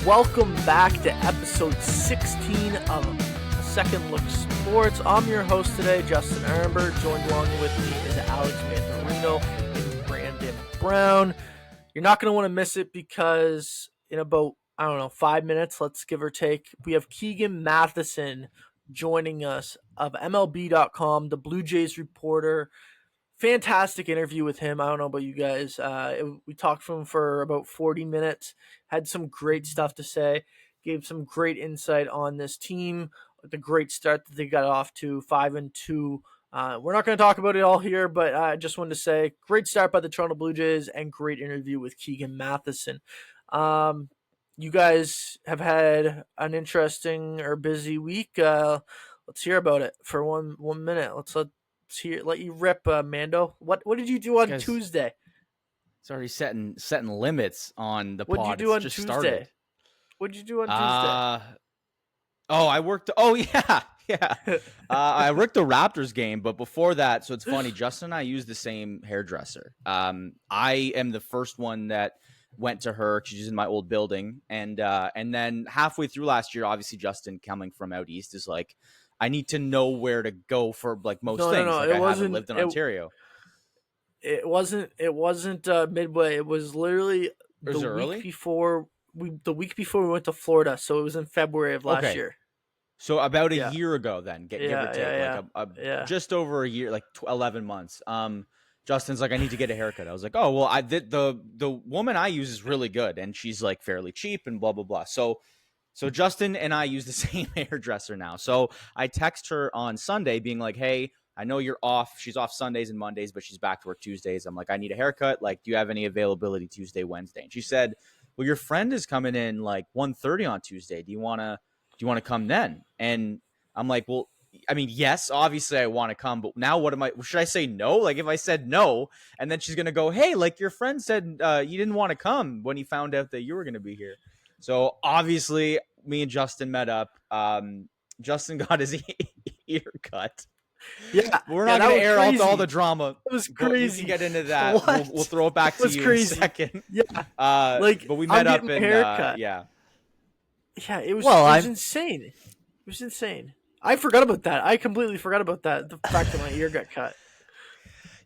welcome back to episode 16 of Second Look Sports. I'm your host today, Justin Ehrenberg. Joined along with me is Alex Mantorino and Brandon Brown. You're not going to want to miss it because in about, 5 minutes, let's give or take, we have Keegan Matheson joining us of MLB.com, the Blue Jays reporter. Fantastic interview with him. I don't know about you guys. We talked to him for about 40 minutes, had some great stuff to say, gave some great insight on this team, the great start that they got off to 5-2. We're not going to talk about it all here, but I just wanted to say great start by the Toronto Blue Jays and great interview with Keegan Matheson. You guys have had an interesting or busy week. Let's hear about it for one minute. Let's let you rip, Mando. What did you do on Tuesday? It's already setting limits on the pod. What did you do on just Tuesday? Started. What did you do on Tuesday? I worked. Oh yeah. I worked the Raptors game, but before that, so it's funny. Justin and I use the same hairdresser. I am the first one that went to her. She's in my old building, and then halfway through last year, obviously Justin coming from out east is like, I need to know where to go for like most things. No, like I haven't lived in Ontario. It wasn't midway. It was literally the week before we went to Florida. So it was in February of last year. So about a year ago then, give or take, just over a year, like 11 months. Justin's like, I need to get a haircut. I was like, oh, well, the woman I use is really good, and she's like fairly cheap and blah, blah, blah. So Justin and I use the same hairdresser now. So I text her on Sunday being like, hey, I know you're off. She's off Sundays and Mondays, but she's back to work Tuesdays. I'm like, I need a haircut. Like, do you have any availability Tuesday, Wednesday? And she said, well, your friend is coming in like 1:30 on Tuesday. Do you want to come then? And I'm like, well, I mean, yes, obviously I want to come, but now should I say no? Like if I said no, and then she's going to go, hey, like your friend said you didn't want to come when he found out that you were going to be here. So obviously me and Justin met up. Justin got his ear cut. Yeah, we're not going to air out all the drama. It was crazy. You can get into that. We'll throw it back to you crazy. in a second. Yeah, but we met up in yeah, it was insane. It was insane. I forgot about that. I completely forgot about that. The fact that my ear got cut.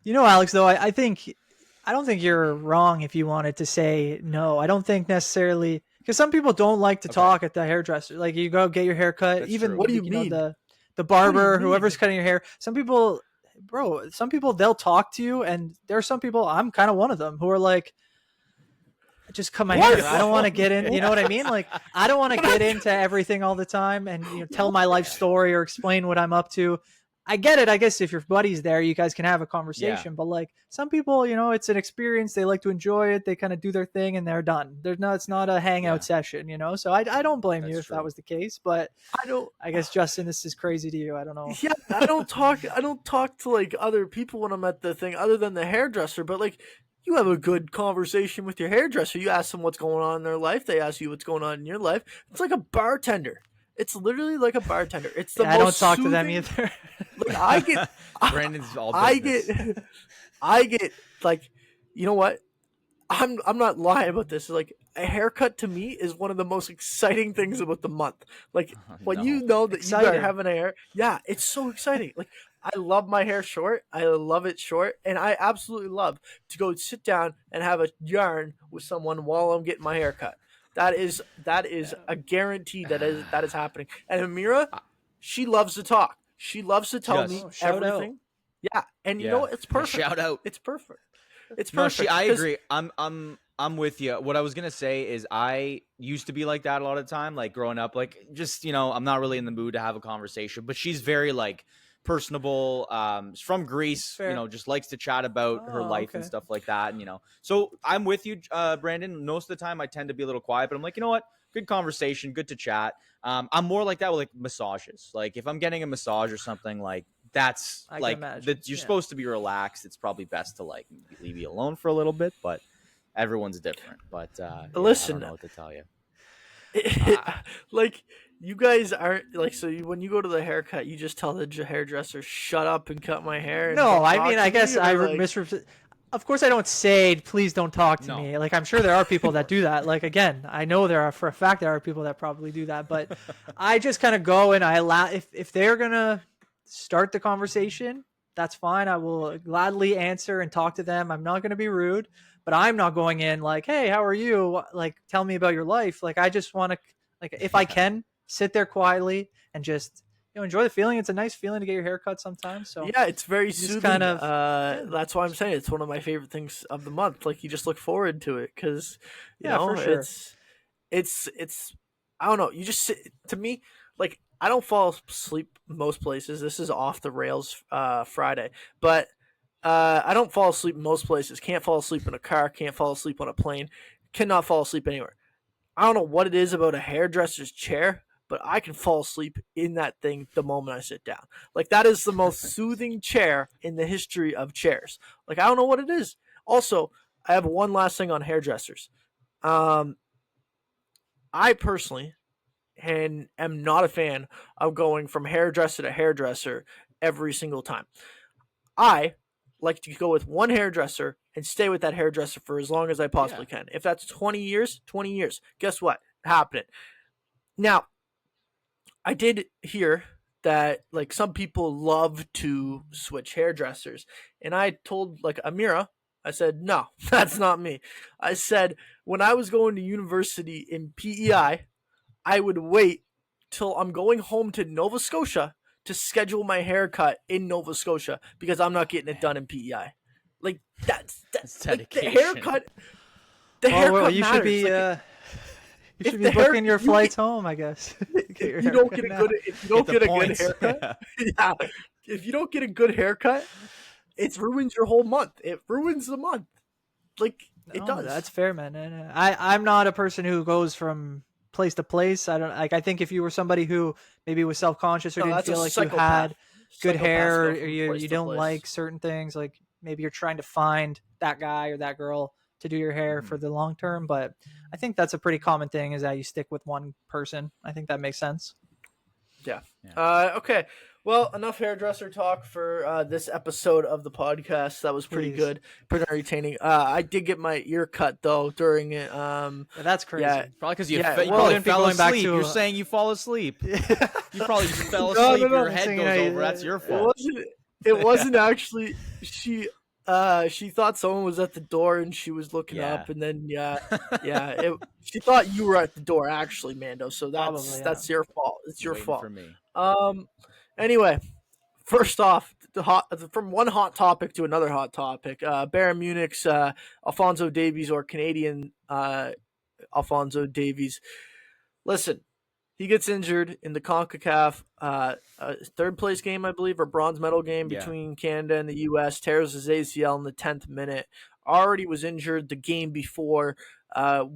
You know, Alex, though, I don't think you're wrong if you wanted to say no. I don't think necessarily, because some people don't like to talk at the hairdresser. Like you go get your hair cut. That's even true. What do you mean? The barber, whoever's cutting your hair. Some people, they'll talk to you, and there are some people. I'm kind of one of them who are like, just cut my hair. I don't want to get in. You know what I mean? Like, I don't want to get into everything all the time and tell my life story or explain what I'm up to. I get it. I guess if your buddy's there, you guys can have a conversation. Yeah. But like some people, it's an experience. They like to enjoy it. They kind of do their thing and they're done. It's not a hangout session, So I don't blame you if that was the case. But I guess Justin, this is crazy to you. I don't know. Yeah, I don't talk to like other people when I'm at the thing other than the hairdresser. But like, you have a good conversation with your hairdresser. You ask them what's going on in their life. They ask you what's going on in your life. It's like a bartender. It's literally like a bartender. It's the most I don't talk soothing. To them either. Like I get Brandon's all business. I get like, you know what? I'm not lying about this. Like a haircut to me is one of the most exciting things about the month. Like when you know that you are having a hair. Yeah, it's so exciting. Like I love my hair short. I love it short. And I absolutely love to go sit down and have a yarn with someone while I'm getting my hair cut. That is a guarantee that is happening. And Amira, she loves to talk. She loves to tell me everything. Yeah, and you know what? It's perfect. Shout out. It's perfect. It's perfect. No, I agree. I'm with you. What I was gonna say is I used to be like that a lot of the time, like growing up. Like just I'm not really in the mood to have a conversation. But she's very like personable. She's from Greece. Fair. Just likes to chat about her life and stuff like that. And so I'm with you, Brandon. Most of the time I tend to be a little quiet, but I'm like, you know what? Good conversation, good to chat. I'm more like that with like massages. Like if I'm getting a massage or something, like that's you're supposed to be relaxed. It's probably best to like leave you alone for a little bit, but everyone's different. But listen, I don't know what to tell you. Like you guys aren't like when you go to the haircut, you just tell the hairdresser shut up and cut my hair. No, I mean I guess I Of course, I don't say, please don't talk to me. Like, I'm sure there are people that do that. Like, again, I know for a fact there are people that probably do that. But I just kind of go and I allow, if they're going to start the conversation, that's fine. I will gladly answer and talk to them. I'm not going to be rude, but I'm not going in like, hey, how are you? Like, tell me about your life. Like, I just want to, like, if I can, sit there quietly and just enjoy the feeling. It's a nice feeling to get your hair cut sometimes. So yeah, it's very soothing. Kind of, that's why I'm saying it's one of my favorite things of the month. Like, you just look forward to it because you know, for sure. it's I don't know. You just sit, to me, like, I don't fall asleep most places. This is off the rails Friday, but I don't fall asleep most places. Can't fall asleep in a car. Can't fall asleep on a plane. Cannot fall asleep anywhere. I don't know what it is about a hairdresser's chair, but I can fall asleep in that thing the moment I sit down. Like, that is the most soothing chair in the history of chairs. Like, I don't know what it is. Also, I have one last thing on hairdressers. I personally am not a fan of going from hairdresser to hairdresser every single time. I like to go with one hairdresser and stay with that hairdresser for as long as I possibly can. If that's 20 years, 20 years. Guess what? Happening. Now, I did hear that, like, some people love to switch hairdressers. And I told, like, Amira, I said, no, that's not me. I said, when I was going to university in PEI, I would wait till I'm going home to Nova Scotia to schedule my haircut in Nova Scotia because I'm not getting it done in PEI. Like, that's like, the haircut. The haircut you matters. Should be. Like, you should be booking your flights home, I guess. If you don't get a good haircut, yeah. If you don't get a good haircut, it ruins your whole month. It ruins the month. Like, it does. That's fair, man. And I'm not a person who goes from place to place. I don't like. I think if you were somebody who maybe was self-conscious or didn't feel like you had good hair, or you don't like certain things, like maybe you're trying to find that guy or that girl to do your hair for the long term. But I think that's a pretty common thing, is that you stick with one person. I think that makes sense. Yeah. Okay. Well, enough hairdresser talk for this episode of the podcast. That was pretty good, pretty entertaining. I did get my ear cut though during it. That's crazy. Yeah, probably because you probably fell asleep. You're saying you fall asleep. You probably just fell asleep. Your head goes over. That's your fault. It wasn't actually. She thought someone was at the door and she was looking up, and then she thought you were at the door actually, Mando. So that's your fault. It's your fault. For me. Anyway, first off, from one hot topic to another hot topic. Bayern Munich's Alphonso Davies, or Canadian Alphonso Davies. Listen, he gets injured in the CONCACAF third place game, I believe, or bronze medal game between Canada and the U.S. Tears his ACL in the 10th minute. Already was injured the game before. Didn't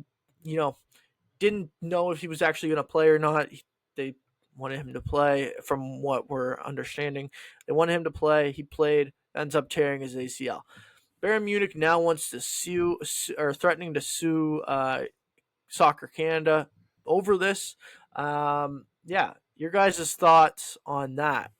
know if he was actually going to play or not. They wanted him to play, from what we're understanding. They wanted him to play. He played, ends up tearing his ACL. Bayern Munich now wants to sue, or threatening to sue Soccer Canada over this. Your guys' thoughts on that?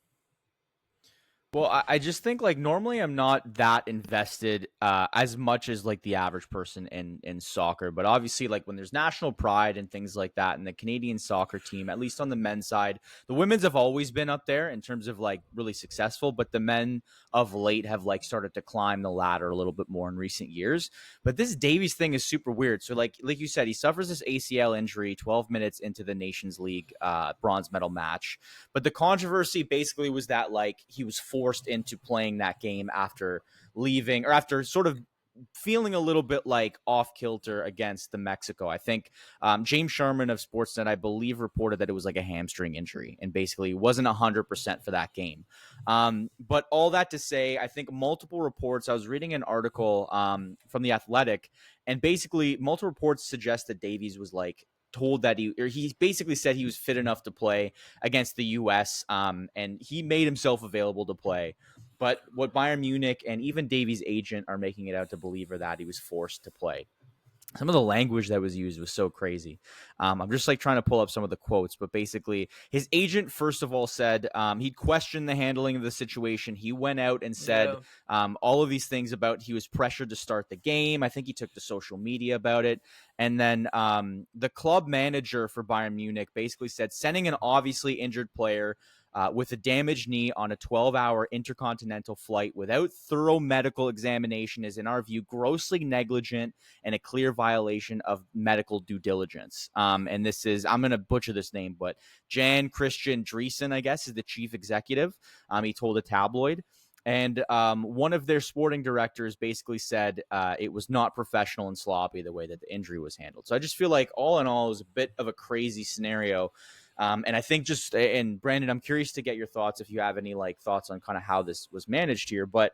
Well, I just think, like, normally I'm not that invested as much as, like, the average person in soccer. But obviously, like, when there's national pride and things like that, and the Canadian soccer team, at least on the men's side, the women's have always been up there in terms of, like, really successful. But the men of late have, like, started to climb the ladder a little bit more in recent years. But this Davies thing is super weird. So, like you said, he suffers this ACL injury 12 minutes into the Nations League bronze medal match. But the controversy basically was that, like, he was forced into playing that game after leaving, or after sort of feeling a little bit like off kilter against the Mexico. I think James Sherman of Sportsnet, I believe, reported that it was like a hamstring injury and basically wasn't 100% for that game. But all that to say, I think multiple reports, I was reading an article from The Athletic, and basically multiple reports suggest that Davies was like told that he basically said he was fit enough to play against the U.S. And he made himself available to play. But what Bayern Munich and even Davies' agent are making it out to believe are that he was forced to play. some of the language that was used was so crazy. I'm just like trying to pull up some of the quotes, but basically his agent, first of all, said he'd questioned the handling of the situation. He went out and said all of these things about he was pressured to start the game. I think he took to social media about it. And then the club manager for Bayern Munich basically said sending an obviously injured player with a damaged knee on a 12-hour intercontinental flight without thorough medical examination is, in our view, grossly negligent and a clear violation of medical due diligence. And this is, I'm going to butcher this name, but Jan Christian Driesen, I guess, is the chief executive. He told a tabloid. And one of their sporting directors basically said it was not professional and sloppy the way that the injury was handled. So I just feel like all in all, it was a bit of a crazy scenario. And I think and Brandon, I'm curious to get your thoughts if you have any like thoughts on kind of how this was managed here. But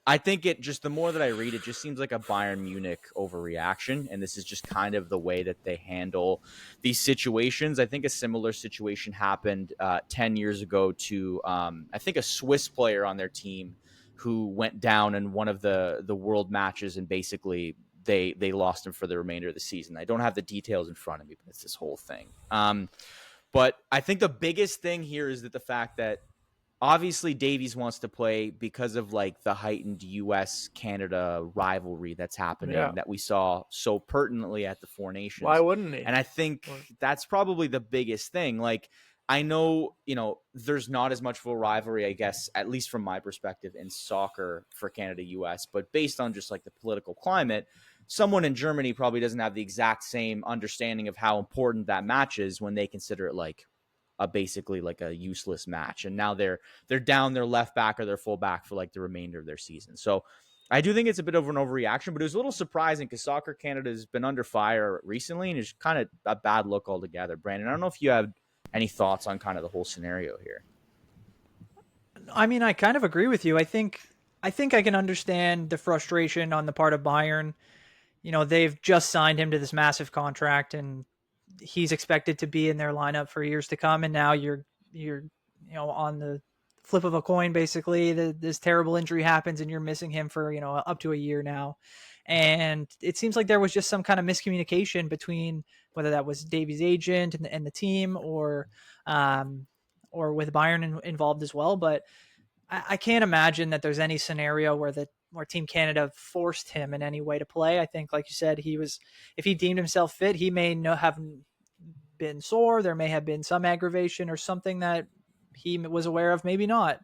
I think the more that I read, it just seems like a Bayern Munich overreaction. And this is just kind of the way that they handle these situations. I think a similar situation happened 10 years ago to, I think, a Swiss player on their team who went down in one of the world matches, and basically they lost him for the remainder of the season. I don't have the details in front of me, but it's this whole thing. But I think the biggest thing here is that the fact that obviously Davies wants to play because of like the heightened US-Canada rivalry that's happening that we saw so pertinently at the Four Nations. Why wouldn't he? And I think that's probably the biggest thing. Like, I know, there's not as much of a rivalry, I guess, at least from my perspective, in soccer for Canada-US, but based on just like the political climate, someone in Germany probably doesn't have the exact same understanding of how important that match is when they consider it like basically like a useless match. And now they're down their left back or their full back for like the remainder of their season. So I do think it's a bit of an overreaction, but it was a little surprising because Soccer Canada has been under fire recently, and it's kind of a bad look altogether. Brandon, I don't know if you have any thoughts on kind of the whole scenario here. I mean, I kind of agree with you. I think I can understand the frustration on the part of Bayern. They've just signed him to this massive contract, and he's expected to be in their lineup for years to come. And now you're on the flip of a coin, basically. This terrible injury happens, and you're missing him for up to a year now. And it seems like there was just some kind of miscommunication between whether that was Davies' agent and the team, or with Bayern involved as well. But I can't imagine that there's any scenario where Team Canada forced him in any way to play. I think, like you said, if he deemed himself fit, he may not have been sore. There may have been some aggravation or something that he was aware of, maybe not.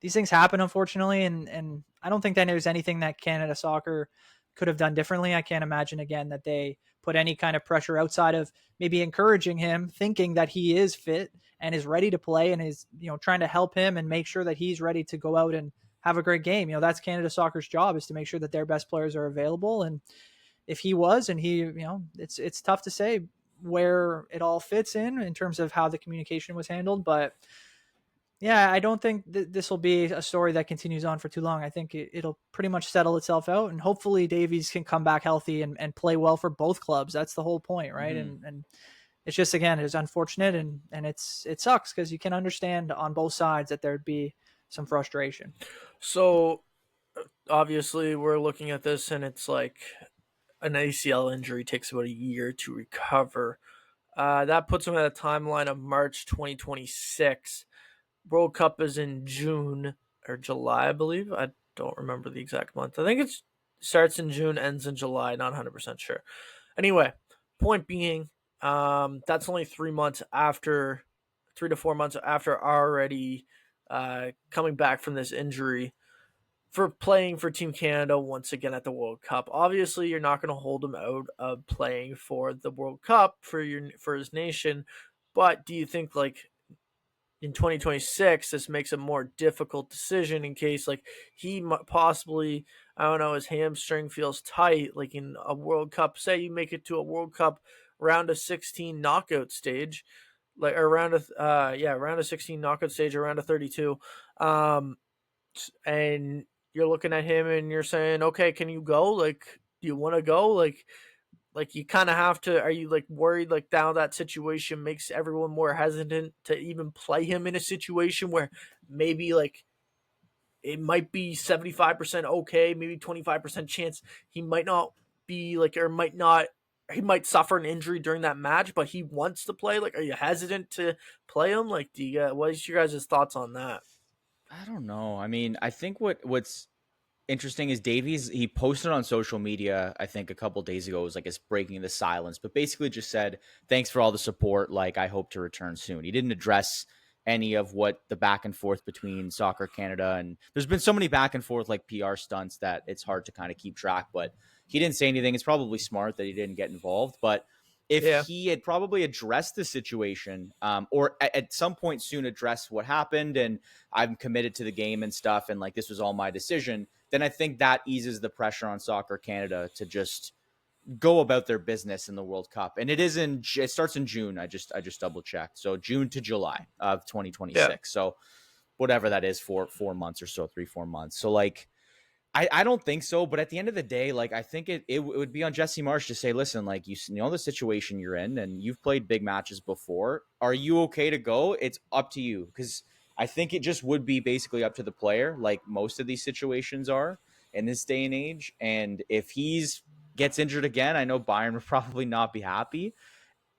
These things happen, unfortunately, and I don't think that there's anything that Canada Soccer could have done differently. I can't imagine, again, that they put any kind of pressure outside of maybe encouraging him, thinking that he is fit and is ready to play, and is trying to help him and make sure that he's ready to go out and have a great game. That's Canada Soccer's job, is to make sure that their best players are available. And if he was, and he, it's tough to say where it all fits in terms of how the communication was handled. But yeah, I don't think this will be a story that continues on for too long. I think it'll pretty much settle itself out, and hopefully Davies can come back healthy and play well for both clubs. That's the whole point, right? Mm-hmm. And it's just, again, it's unfortunate, and it sucks because you can understand on both sides that there'd be some frustration. So obviously we're looking at this, and it's like an ACL injury takes about a year to recover. That puts him at a timeline of March 2026. World Cup is in June or July, I believe. I don't remember the exact month. I think it starts in June, ends in July. Not 100% sure. Anyway, point being, that's only 3 to 4 months after already coming back from this injury for playing for Team Canada once again at the World Cup. Obviously, you're not going to hold him out of playing for the World Cup for his nation, but do you think, like, in 2026, this makes a more difficult decision in case, like, he possibly, I don't know, his hamstring feels tight, like in a World Cup, say you make it to a World Cup round of 16 knockout stage, like, or round of 16 knockout stage, or round of 32, and you're looking at him and you're saying, okay, can you go? Like, do you want to go? Like you kind of have to. Are you like worried like now that situation makes everyone more hesitant to even play him in a situation where maybe like it might be 75% okay, maybe 25% chance he might not be like, or might not, he might suffer an injury during that match, but he wants to play? Like, are you hesitant to play him? Like, what is your guys' thoughts on that? I don't know. I mean, I think what's interesting is Davies, he posted on social media, I think a couple days ago, it was like it's breaking the silence, but basically just said, thanks for all the support. Like, I hope to return soon. He didn't address any of what the back and forth between Soccer Canada, and there's been so many back and forth like PR stunts that it's hard to kind of keep track, but he didn't say anything. It's probably smart that he didn't get involved, but if he had probably addressed the situation, or at some point soon address what happened, and I'm committed to the game and stuff, and like this was all my decision, then I think that eases the pressure on Soccer Canada to just go about their business in the World Cup. And it starts in June. I just double checked. So June to July of 2026. Yeah. So whatever that is, for 4 months or so, 3-4 months. So like, I don't think so, but at the end of the day, like I think it would be on Jesse Marsch to say, listen, like you know the situation you're in, and you've played big matches before. Are you okay to go? It's up to you, because I think it just would be basically up to the player, like most of these situations are in this day and age. And if he's gets injured again, I know Bayern would probably not be happy,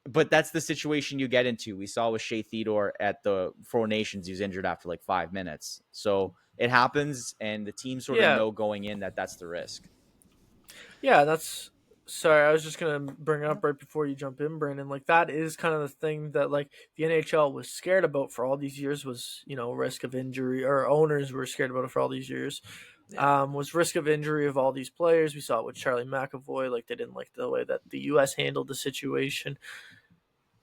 but that's the situation you get into. We saw with Shea Theodore at the Four Nations, he was injured after like 5 minutes. So it happens, and the team sort of know going in that that's the risk. Yeah, sorry, I was just going to bring it up right before you jump in, Brandon. Like, that is kind of the thing that, like, the NHL was scared about for all these years was, risk of injury, or owners were scared about it for all these years. Was risk of injury of all these players. We saw it with Charlie McAvoy. Like, they didn't like the way that the U.S. handled the situation.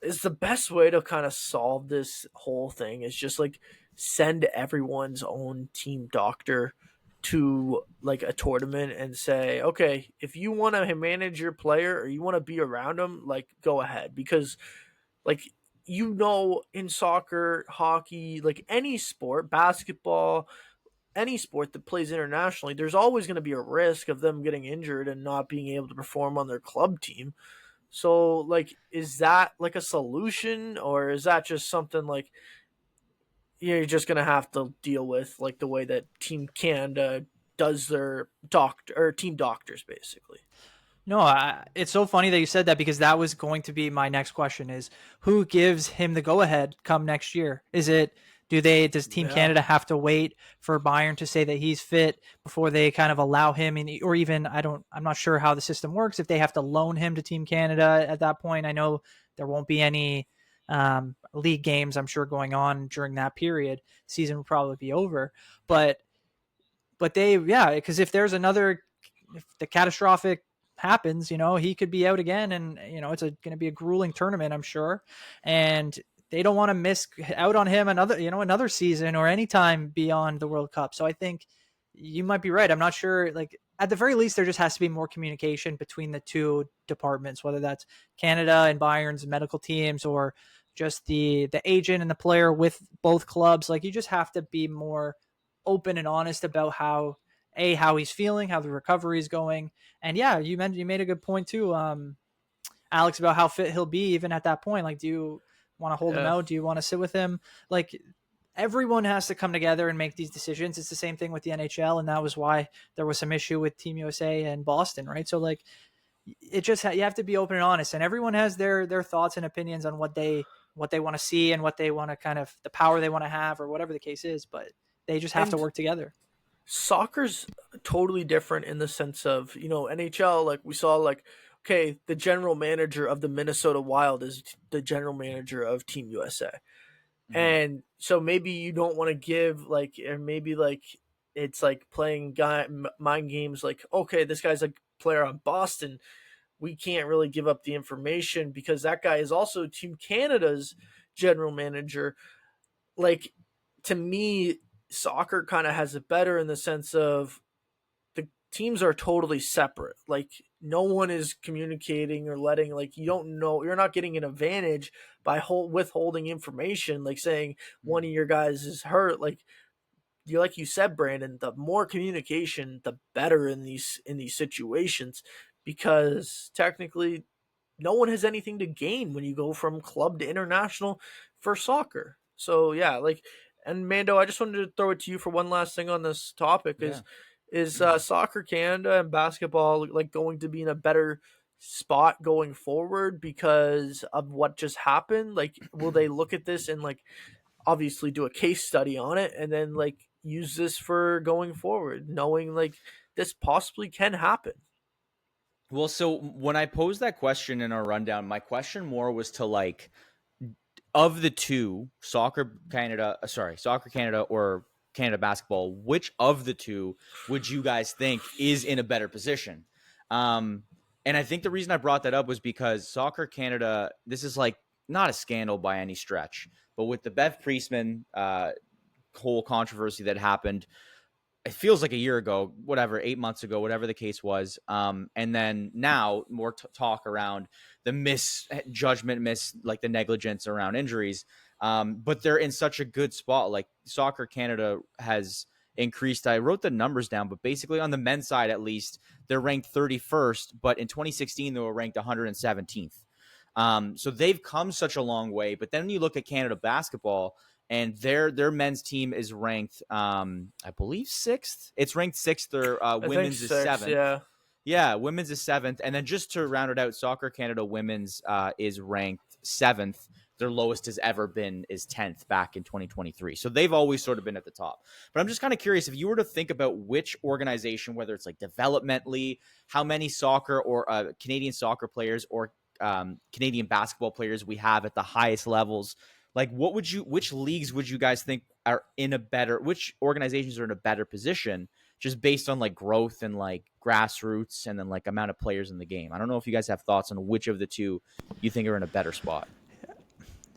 Is the best way to kind of solve this whole thing is just, like, send everyone's own team doctor to like a tournament and say, okay, if you want to manage your player or you want to be around them, like go ahead. Because like, in soccer, hockey, like any sport, basketball, any sport that plays internationally, there's always going to be a risk of them getting injured and not being able to perform on their club team. So like, is that like a solution, or is that just something like you're just going to have to deal with, like the way that Team Canada does their team doctors, basically? No, it's so funny that you said that, because that was going to be my next question: is who gives him the go ahead come next year? Does Team Canada have to wait for Bayern to say that he's fit before they kind of allow him or even, I'm not sure how the system works, if they have to loan him to Team Canada at that point. I know there won't be any league games, I'm sure, going on during that period. Season will probably be over, but because if the catastrophic happens, he could be out again, and it's going to be a grueling tournament, I'm sure, and they don't want to miss out on him another season or any time beyond the World Cup. So I think you might be right. I'm not sure. Like, at the very least, there just has to be more communication between the two departments, whether that's Canada and Bayern's medical teams, or just the agent and the player with both clubs. Like, you just have to be more open and honest about how he's feeling, how the recovery is going. And yeah, you made a good point too, Alex, about how fit he'll be even at that point. Like, do you want to hold him out? Do you want to sit with him? Like, everyone has to come together and make these decisions. It's the same thing with the NHL, and that was why there was some issue with Team USA and Boston, right? So like, it just you have to be open and honest, and everyone has their thoughts and opinions on what they want to see and what they want to kind of the power they want to have, or whatever the case is, but they just have to work together. Soccer's totally different in the sense of, NHL, like we saw, like, okay, the general manager of the Minnesota Wild is the general manager of Team USA. Mm-hmm. And so maybe you don't want to give, like, or maybe like it's like playing mind games, like, okay, this guy's a player on Boston, we can't really give up the information because that guy is also Team Canada's general manager. Like, to me, soccer kind of has it better in the sense of the teams are totally separate. Like, no one is communicating or letting, like, you don't know, you're not getting an advantage by withholding information, like saying one of your guys is hurt. Like you said, Brandon, the more communication, the better in these situations, because technically no one has anything to gain when you go from club to international for soccer. So yeah, like, and Mando, I just wanted to throw it to you for one last thing on this topic is Is Soccer Canada and basketball like going to be in a better spot going forward because of what just happened? Like, will they look at this and like obviously do a case study on it and then like use this for going forward, knowing like this possibly can happen? Well, so when I posed that question in our rundown, my question more was to like, of the two, Soccer Canada or Canada basketball, which of the two would you guys think is in a better position? And I think the reason I brought that up was because Soccer Canada, this is like not a scandal by any stretch, but with the Bev Priestman whole controversy that happened, it feels like a year ago, whatever, 8 months ago, whatever the case was. And then now more talk around the misjudgment, like the negligence around injuries. But they're in such a good spot. Like Soccer Canada has increased. I wrote the numbers down, but basically on the men's side, at least, they're ranked 31st. But in 2016, they were ranked 117th. So they've come such a long way. But then when you look at Canada basketball, and their men's team is ranked, I believe, 6th. It's ranked 6th. Their women's is 7th. Yeah, women's is 7th. And then just to round it out, Soccer Canada women's is ranked 7th. Their lowest has ever been is 10th back in 2023. So they've always sort of been at the top. But I'm just kind of curious, if you were to think about which organization, whether it's like developmentally, how many soccer or Canadian soccer players or Canadian basketball players we have at the highest levels, like which leagues would you guys think are which organizations are in a better position just based on like growth and like grassroots and then like amount of players in the game? I don't know if you guys have thoughts on which of the two you think are in a better spot.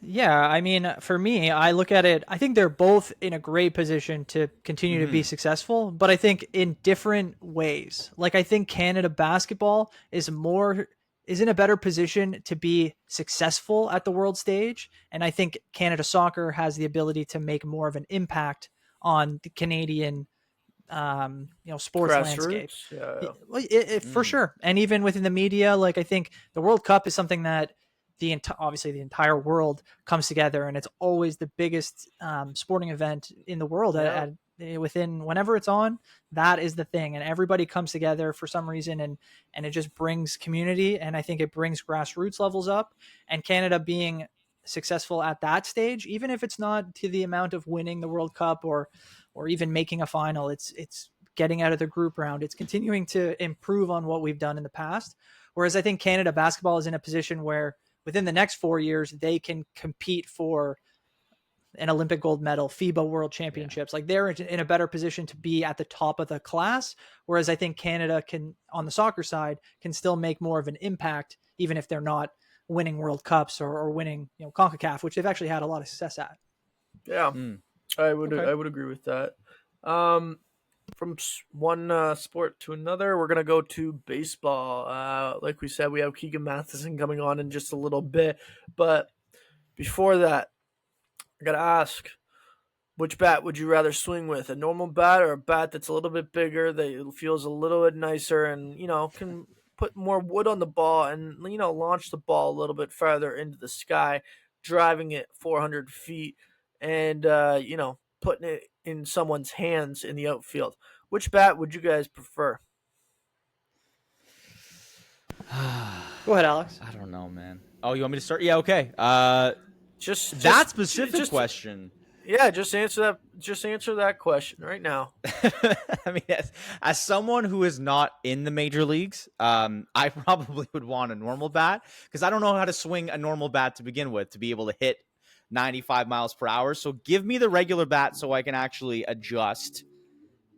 Yeah, I mean, for me, I look at it, I think they're both in a great position to continue to be successful, but I think in different ways. Like, I think Canada basketball is in a better position to be successful at the world stage. And I think Canada soccer has the ability to make more of an impact on the Canadian, sports landscape. For sure. And even within the media, like I think the World Cup is something that obviously the entire world comes together, and it's always the biggest sporting event in the world within whenever it's on. That is the thing, and everybody comes together for some reason, and it just brings community, and I think it brings grassroots levels up. And Canada being successful at that stage, even if it's not to the amount of winning the World Cup or even making a final, it's getting out of the group round, it's continuing to improve on what we've done in the past. Whereas I think Canada basketball is in a position where within the next 4 years, they can compete for an Olympic gold medal, FIBA World Championships. Like, they're in a better position to be at the top of the class. Whereas I think Canada can, on the soccer side, can still make more of an impact, even if they're not winning World Cups or winning, CONCACAF, which they've actually had a lot of success at. Yeah, I would agree with that. From one sport to another, we're going to go to baseball. Like we said, we have Keegan Matheson coming on in just a little bit. But before that, I got to ask, which bat would you rather swing with? A normal bat or a bat that's a little bit bigger, that feels a little bit nicer and, can put more wood on the ball and, launch the ball a little bit farther into the sky, driving it 400 feet and, putting it in someone's hands in the outfield? Which bat would you guys prefer? Go ahead, Alex. I don't know, man. Oh, you want me to start? Yeah, okay. Just that specific question. Yeah, just answer that. Just answer that question right now. I mean, as someone who is not in the major leagues, I probably would want a normal bat because I don't know how to swing a normal bat to begin with to be able to hit 95 miles per hour. So give me the regular bat so I can actually adjust.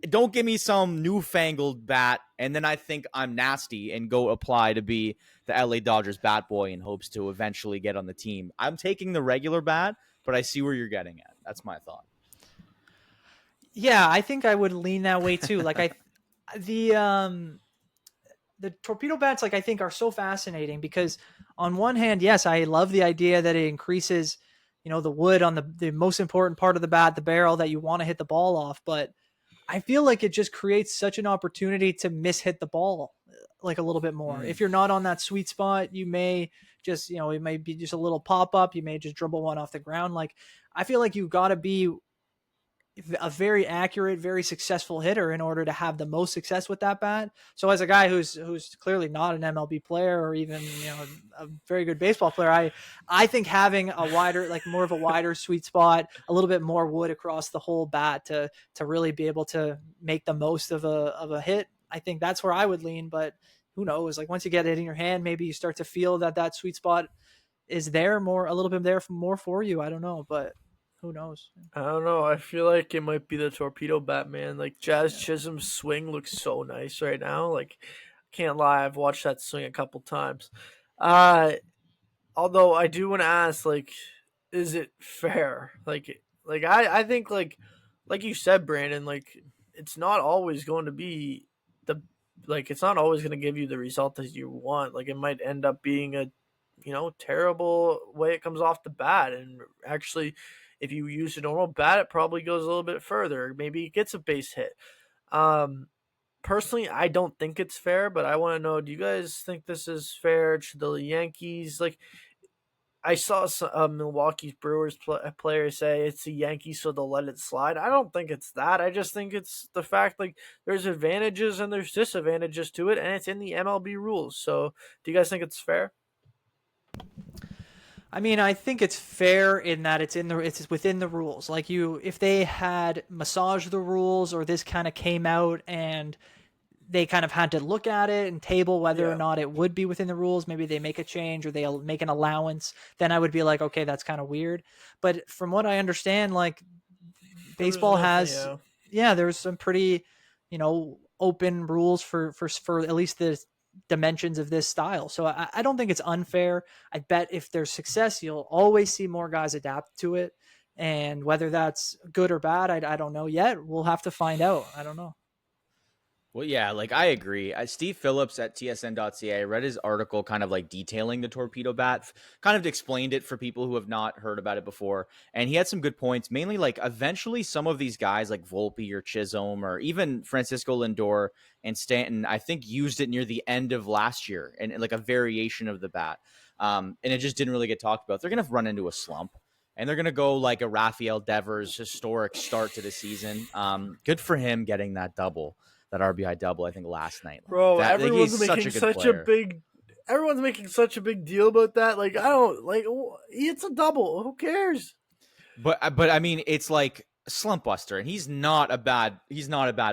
Don't give me some newfangled bat and then I think I'm nasty and go apply to be the LA Dodgers bat boy in hopes to eventually get on the team. I'm taking the regular bat, but I see where you're getting at. That's my thought. Yeah, I think I would lean that way too. Like the torpedo bats, like I think are so fascinating because on one hand, yes, I love the idea that it increases, the wood on the most important part of the bat, the barrel that you want to hit the ball off. But I feel like it just creates such an opportunity to mishit the ball like a little bit more. If you're not on that sweet spot, you may just, it may be just a little pop up. You may just dribble one off the ground. Like, I feel like you've got to be a very accurate, very successful hitter in order to have the most success with that bat. So as a guy who's clearly not an MLB player or even, a very good baseball player, I think having a wider, like more of a wider sweet spot, a little bit more wood across the whole bat to really be able to make the most of a hit. I think that's where I would lean, but who knows? Like once you get it in your hand, maybe you start to feel that sweet spot is there a little bit there more for you. I don't know, but who knows? I don't know. I feel like it might be the Torpedo bat, man. Like Jazz Chisholm's swing looks so nice right now. Like, can't lie, I've watched that swing a couple times. Although I do want to ask, like, is it fair? I think like you said, Brandon, like it's not always going to be it's not always going to give you the result that you want. Like it might end up being a terrible way it comes off the bat, and actually if you use a normal bat, it probably goes a little bit further. Maybe it gets a base hit. Personally, I don't think it's fair, but I want to know, do you guys think this is fair? Should the Yankees, like, I saw some Milwaukee Brewers player say it's the Yankees, so they'll let it slide. I don't think it's that. I just think it's the fact, like, there's advantages and there's disadvantages to it, and it's in the MLB rules. So do you guys think it's fair? I mean, I think it's fair in that it's within the rules. Like if they had massaged the rules, or this kind of came out and they kind of had to look at it and table whether or not it would be within the rules, maybe they make a change or they make an allowance, then I would be like, okay, that's kind of weird. But from what I understand, like baseball has, there's some pretty, open rules for at least the dimensions of this style. So I don't think it's unfair. I bet if there's success, you'll always see more guys adapt to it. And whether that's good or bad, I don't know yet. We'll have to find out. I don't know. Well, yeah, like I agree. Steve Phillips at tsn.ca, I read his article kind of like detailing the Torpedo bat, kind of explained it for people who have not heard about it before. And he had some good points, mainly like eventually some of these guys like Volpe or Chisholm or even Francisco Lindor and Stanton, I think used it near the end of last year and like a variation of the bat. And it just didn't really get talked about. They're going to run into a slump. And they're going to go like a Rafael Devers historic start to the season. Good for him getting that double. That RBI double, I think, last night. Bro, everyone's making such a big deal about that. Like, I don't like. It's a double. Who cares? But I mean, it's like slump buster, and he's not a bad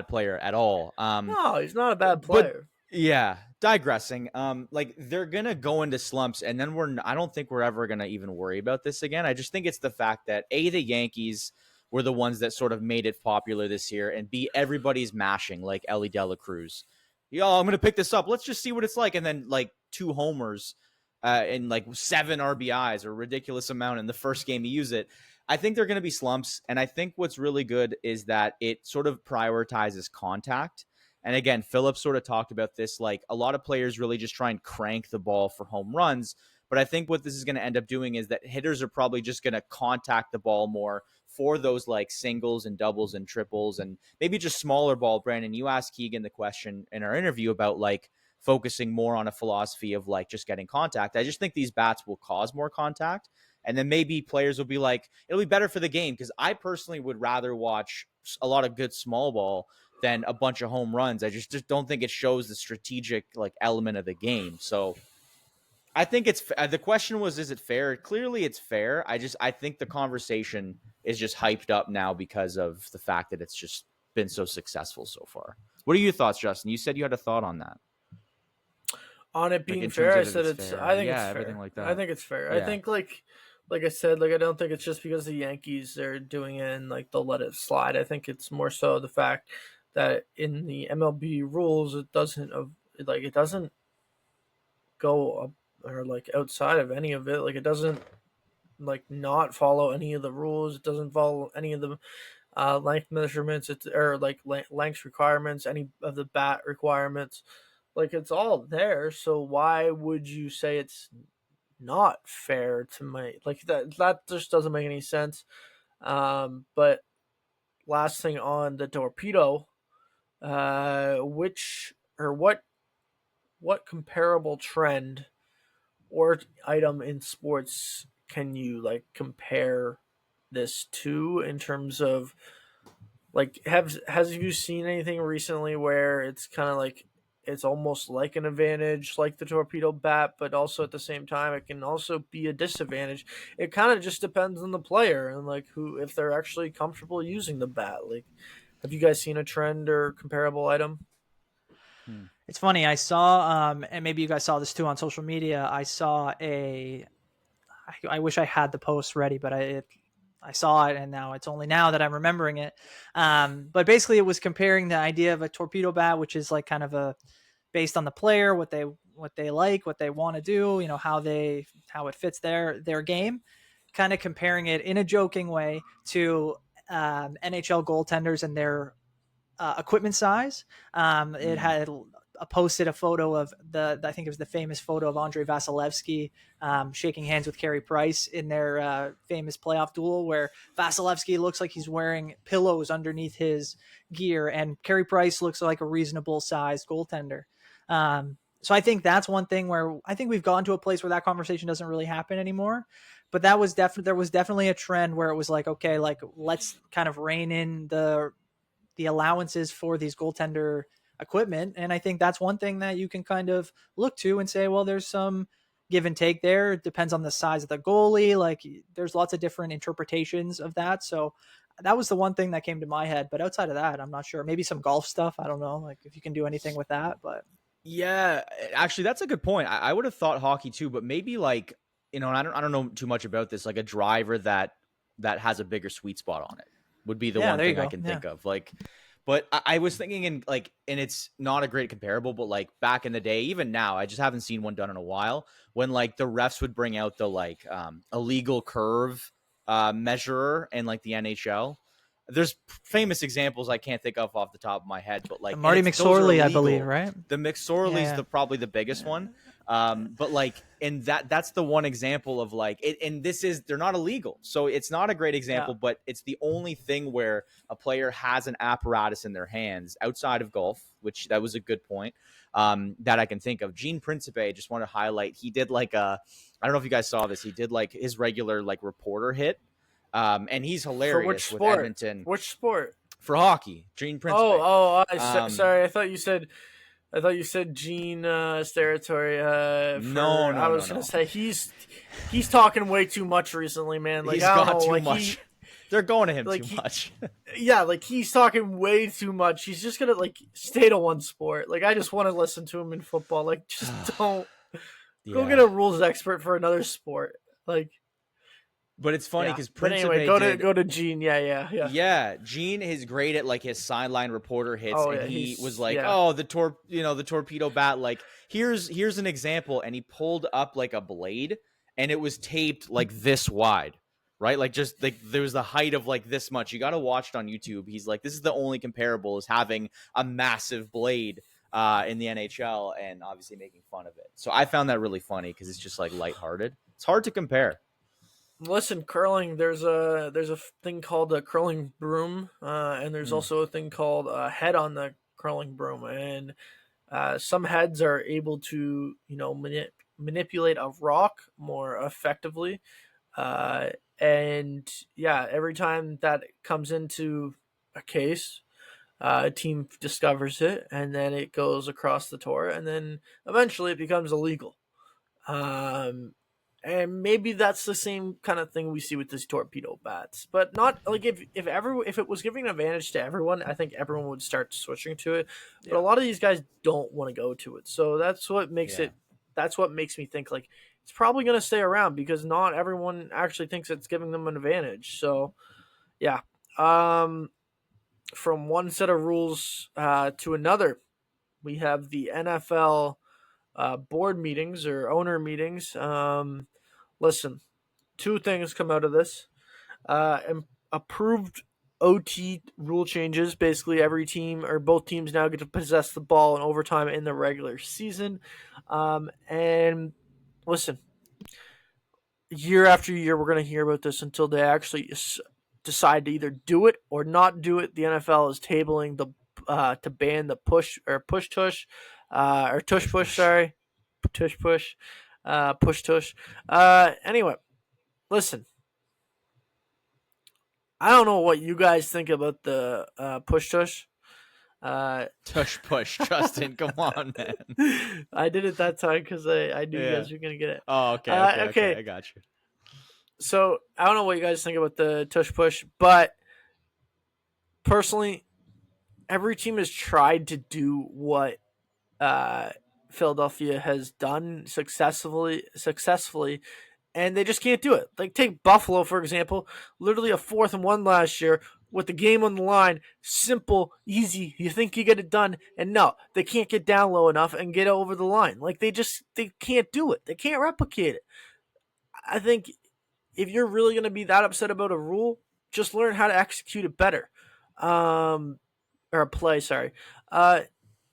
player at all. No, he's not a bad player. But, yeah, digressing. Like they're gonna go into slumps, and then I don't think we're ever gonna even worry about this again. I just think it's the fact that the Yankees were the ones that sort of made it popular this year, and B, everybody's mashing like Ellie De La Cruz. I'm going to pick this up. Let's just see what it's like. And then like 2 homers and like 7 RBIs or a ridiculous amount in the first game you use it. I think they're going to be slumps. And I think what's really good is that it sort of prioritizes contact. And again, Phillips sort of talked about this, like a lot of players really just try and crank the ball for home runs. But I think what this is going to end up doing is that hitters are probably just going to contact the ball more for those like singles and doubles and triples and maybe just smaller ball. Brandon, you asked Keegan the question in our interview about like focusing more on a philosophy of like just getting contact. I just think these bats will cause more contact. And then maybe players will be like, it'll be better for the game. Because I personally would rather watch a lot of good small ball than a bunch of home runs. I just don't think it shows the strategic like element of the game. So I think it's the question was, is it fair? Clearly it's fair. I think the conversation is just hyped up now because of the fact that it's just been so successful so far. What are your thoughts, Justin? You said you had a thought on that. On it being fair, I said it's fair. I think it's fair. Everything like that. I think it's fair. Yeah. I think like I said, like I don't think it's just because the Yankees are doing it and like they'll let it slide. I think it's more so the fact that in the MLB rules it doesn't go up or like outside of any of it. Like it doesn't like not follow any of the rules. It doesn't follow any of the length measurements. Or like length requirements, any of the bat requirements. Like it's all there. So why would you say it's not fair to my like that? That just doesn't make any sense. But last thing on the Torpedo, what comparable trend or item in sports can you like compare this to in terms of Like, has you seen anything recently where it's kind of like it's almost like an advantage, like the torpedo bat, but also at the same time it can also be a disadvantage. It kind of just depends on the player and like who, if they're actually comfortable using the bat. Like, have you guys seen a trend or comparable item? It's funny. I saw, and maybe you guys saw this too on social media. I saw I wish I had the post ready, but I saw it, and now it's only now that I'm remembering it. But basically, it was comparing the idea of a torpedo bat, which is like kind of based on the player, what they like, what they want to do, how it fits their game, kind of comparing it in a joking way to NHL goaltenders and their equipment size. It had posted a photo of I think it was the famous photo of Andrei Vasilevsky shaking hands with Carey Price in their famous playoff duel, where Vasilevsky looks like he's wearing pillows underneath his gear, and Carey Price looks like a reasonable sized goaltender. So I think that's one thing where I think we've gone to a place where that conversation doesn't really happen anymore. But there was definitely a trend where it was like, okay, like let's kind of rein in the allowances for these goaltender equipment. And I think that's one thing that you can kind of look to and say, well, there's some give and take there. It depends on the size of the goalie. Like there's lots of different interpretations of that. So that was the one thing that came to my head. But outside of that, I'm not sure. Maybe some golf stuff. I don't know, like if you can do anything with that. But yeah, actually, that's a good point. I would have thought hockey too, but maybe like, and I don't know too much about this, like a driver that has a bigger sweet spot on it would be the one thing I can think of. Like, but I was thinking and it's not a great comparable, but like back in the day, even now, I just haven't seen one done in a while, when like the refs would bring out the like illegal curve measurer and like the NHL. There's famous examples I can't think of off the top of my head, but like Marty McSorley, I believe, right? The McSorley's probably the biggest one. But like, and that's the one example of like it, and they're not illegal. So it's not a great example, but it's the only thing where a player has an apparatus in their hands outside of golf, which that was a good point. That I can think of. Gene Principe, just want to highlight. He did like I don't know if you guys saw this. He did like his regular like reporter hit. And he's hilarious. For which sport? With Edmonton. Which sport? For hockey. Gene Principe. Sorry. I thought you said Gene's territory. No. I was gonna say he's talking way too much recently, man. Like, he's got too much. They're going to him too much. Yeah, like he's talking way too much. He's just gonna like stay to one sport. Like I just want to listen to him in football. Like just don't go get a rules expert for another sport. Like. But it's funny because anyway, go to Gene. Yeah. Gene is great at like his sideline reporter hits, and he was like, the torpedo bat. Like here's an example, and he pulled up like a blade, and it was taped like this wide, right? Like just like there was the height of like this much. You got to watch it on YouTube. He's like, this is the only comparable is having a massive blade in the NHL, and obviously making fun of it. So I found that really funny because it's just like lighthearted. It's hard to compare. Listen, curling. There's a thing called a curling broom, and there's also a thing called a head on the curling broom. And some heads are able to, manipulate a rock more effectively. And yeah, every time that comes into a case, a team discovers it, and then it goes across the tour, and then eventually it becomes illegal. And maybe that's the same kind of thing we see with these torpedo bats, but not like if it was giving an advantage to everyone, I think everyone would start switching to it. But a lot of these guys don't want to go to it, so that's what makes it. That's what makes me think like it's probably going to stay around because not everyone actually thinks it's giving them an advantage. So, yeah, from one set of rules to another, we have the NFL board meetings or owner meetings. Listen, two things come out of this. Approved OT rule changes. Basically, every team or both teams now get to possess the ball in overtime in the regular season. And listen, year after year, we're going to hear about this until they actually decide to either do it or not do it. The NFL is tabling to ban the push tush. Push tush. Anyway, listen. I don't know what you guys think about the push tush. Tush push, Justin. Come on, man. I did it that time because I knew you guys were gonna get it. Oh, okay. I got you. So I don't know what you guys think about the tush push, but personally, every team has tried to do what Philadelphia has done successfully, and they just can't do it. Like, take Buffalo, for example, literally a 4th and 1 last year with the game on the line. Simple, easy. You think you get it done, and no, they can't get down low enough and get over the line. Like, they can't do it. They can't replicate it. I think if you're really going to be that upset about a rule, just learn how to execute it better. Or a play, sorry.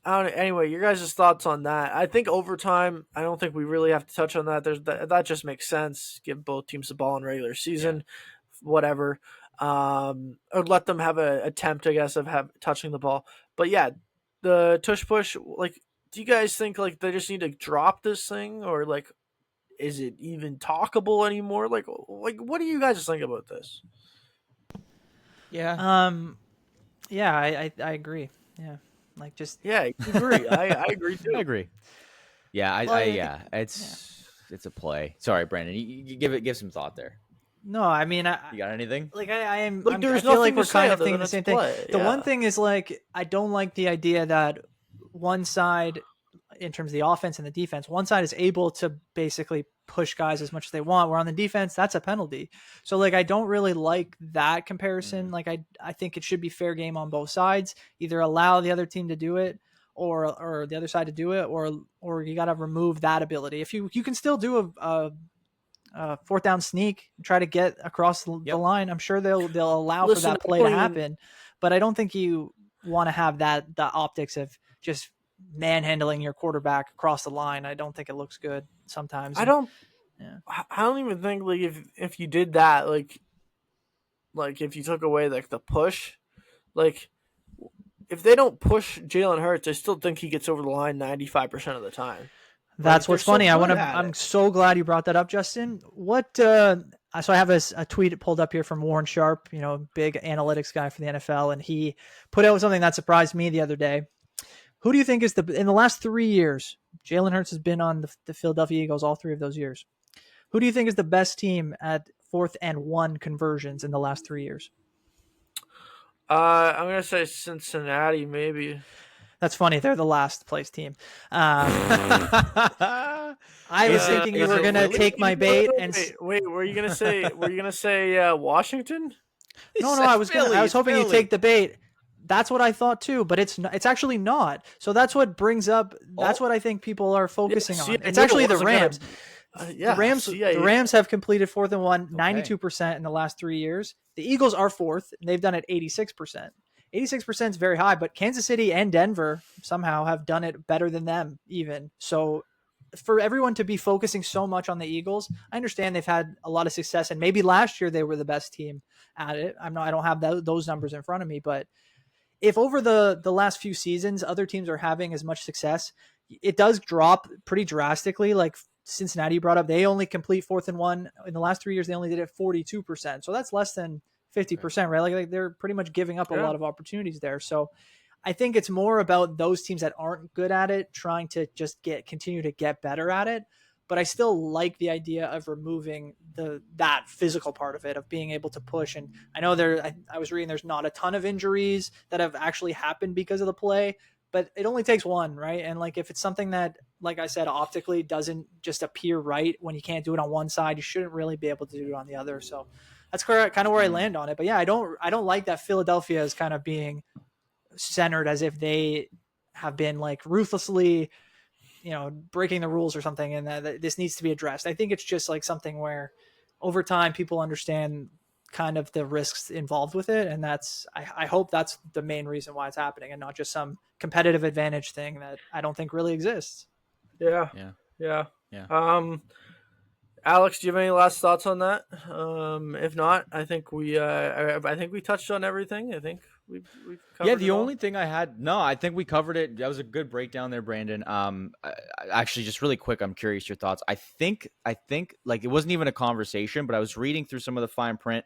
Anyway, your guys' thoughts on that? I think overtime, I don't think we really have to touch on that. That just makes sense. Give both teams the ball in regular season, whatever. Or let them have an attempt, I guess, of touching the ball. But yeah, the tush push, like, do you guys think like they just need to drop this thing, or like, is it even talkable anymore? Like what do you guys think about this? Yeah. Yeah, I agree. Yeah. Like, just I agree. I agree too. I agree. Yeah, it's a play. Sorry, Brandon. You give some thought there. No, I mean, you got anything? Like, I feel like we're kind of thinking the same thing. Play. The one thing is, like, I don't like the idea that one side, in terms of the offense and the defense, one side is able to basically push guys as much as they want, where on the defense, that's a penalty. So, like, I don't really like that comparison. Like, I think it should be fair game on both sides. Either allow the other team to do it, or the other side to do it, or you got to remove that ability. If you can still do a 4th down sneak, try to get across the line, I'm sure they'll allow for that play to happen. But I don't think you want to have the optics of just manhandling your quarterback across the line. I don't think it looks good sometimes. I don't even think, like, if you did that, like if you took away like the push, like, if they don't push Jalen Hurts, I still think he gets over the line 95% of the time. That's what's funny. I'm so glad you brought that up, Justin. So I have a tweet pulled up here from Warren Sharp, big analytics guy for the NFL, and he put out something that surprised me the other day. Who do you think is in the last 3 years, Jalen Hurts has been on the Philadelphia Eagles all 3 of those years. Who do you think is the best team at 4th and 1 conversions in the last 3 years? I'm going to say Cincinnati, maybe. That's funny. They're the last place team. I was thinking you were going to take my bait and wait. Were you going to say? Washington? No. I was hoping you'd take the bait. That's what I thought too, but it's actually not. So that's what brings up. That's what I think people are focusing on. It's actually the Rams. The Rams have completed 4th and 1, 92% in the last 3 years. The Eagles are 4th, and they've done it 86%. 86% is very high, but Kansas City and Denver somehow have done it better than them even. So for everyone to be focusing so much on the Eagles, I understand they've had a lot of success, and maybe last year they were the best team at it. I don't have those numbers in front of me, but if over the last few seasons other teams are having as much success, it does drop pretty drastically. Like Cincinnati brought up, they only complete 4th and 1 in the last 3 years. They only did it 42%. So that's less than 50%, right? Like they're pretty much giving up a lot of opportunities there. So I think it's more about those teams that aren't good at it, trying to just continue to get better at it. But I still like the idea of removing that physical part of it, of being able to push. And I know I was reading there's not a ton of injuries that have actually happened because of the play, but it only takes one, right? And like if it's something that, like I said, optically doesn't just appear right when you can't do it on one side, you shouldn't really be able to do it on the other. So that's kind of where I land on it. But yeah, I don't like that Philadelphia is kind of being centered as if they have been like ruthlessly, breaking the rules or something, and that this needs to be addressed. I think it's just like something where over time people understand kind of the risks involved with it. And I hope that's the main reason why it's happening, and not just some competitive advantage thing that I don't think really exists. Yeah. Alex, do you have any last thoughts on that? If not, I think we touched on everything. I think we've covered the only thing I had, I think we covered it. That was a good breakdown there, Brandon. Actually, just really quick, I'm curious your thoughts. I think like it wasn't even a conversation, but I was reading through some of the fine print.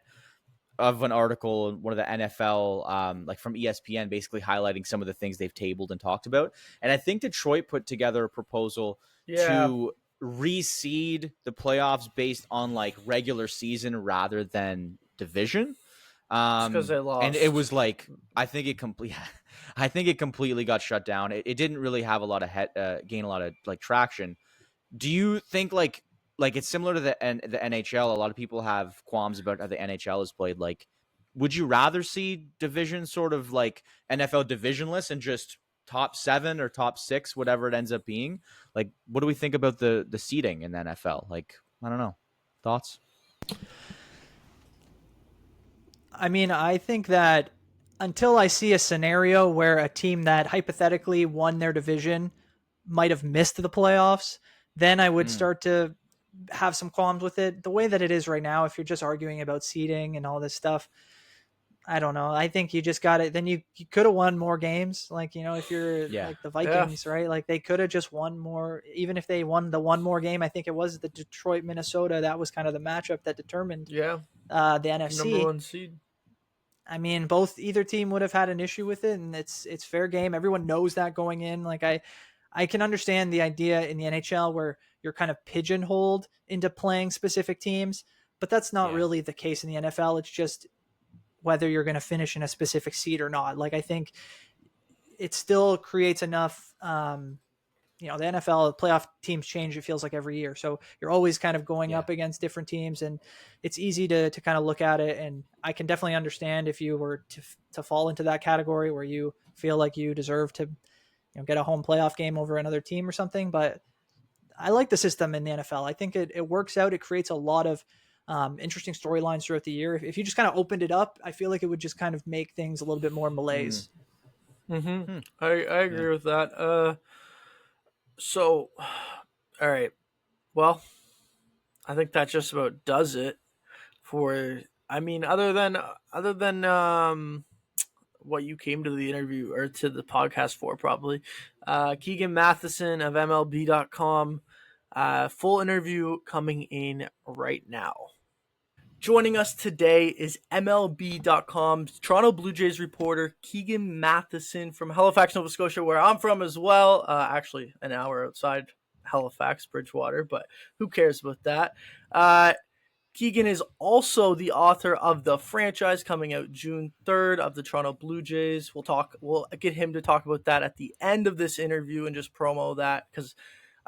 of an article, one of the NFL, like from ESPN, basically highlighting some of the things they've tabled and talked about. And I think Detroit put together a proposal to reseed the playoffs based on like regular season rather than division. Because they lost. And it was like, I think it completely got shut down. It didn't really have a lot of gain a lot of like traction. Do you think like it's similar to the NHL? A lot of people have qualms about how the NHL is played. Like, would you rather see division sort of like NFL divisionless and just top 7 or top 6, whatever it ends up being? Like, what do we think about the seeding in the NFL? Like, I don't know. Thoughts? I mean, I think that until I see a scenario where a team that hypothetically won their division might have missed the playoffs, then I would start to have some qualms with it. The way that it is right now, if you're just arguing about seeding and all this stuff, I don't know. I think you just got it. Then you could have won more games. Like, you know, if you're like the Vikings, right? Like they could have just won more. Even if they won the one more game, I think it was the Detroit, Minnesota. That was kind of the matchup that determined the NFC. Number 1 seed. I mean, either team would have had an issue with it, and it's fair game. Everyone knows that going in. Like I can understand the idea in the NHL where you're kind of pigeonholed into playing specific teams, but that's not really the case in the NFL. It's just whether you're going to finish in a specific seed or not. Like, I think it still creates enough, you know, the NFL playoff teams change, it feels like every year. So you're always kind of going up against different teams, and it's easy to kind of look at it. And I can definitely understand if you were to fall into that category where you feel like you deserve to, you know, get a home playoff game over another team or something. But I like the system in the NFL. I think it works out. It creates a lot of interesting storylines throughout the year. If you just kind of opened it up, I feel like it would just kind of make things a little bit more malaise. I agree with that. So, all right. Well, I think that just about does it for, I mean, other than what you came to the interview or to the podcast for, probably. Keegan Matheson of MLB.com. Full interview coming in right now. Joining us today is MLB.com's Toronto Blue Jays reporter Keegan Matheson from Halifax, Nova Scotia, where I'm from as well. Actually, an hour outside Halifax, Bridgewater, but who cares about that? Keegan is also the author of The Franchise, coming out June 3rd, of the Toronto Blue Jays. We'll get him to talk about that at the end of this interview and just promo that, because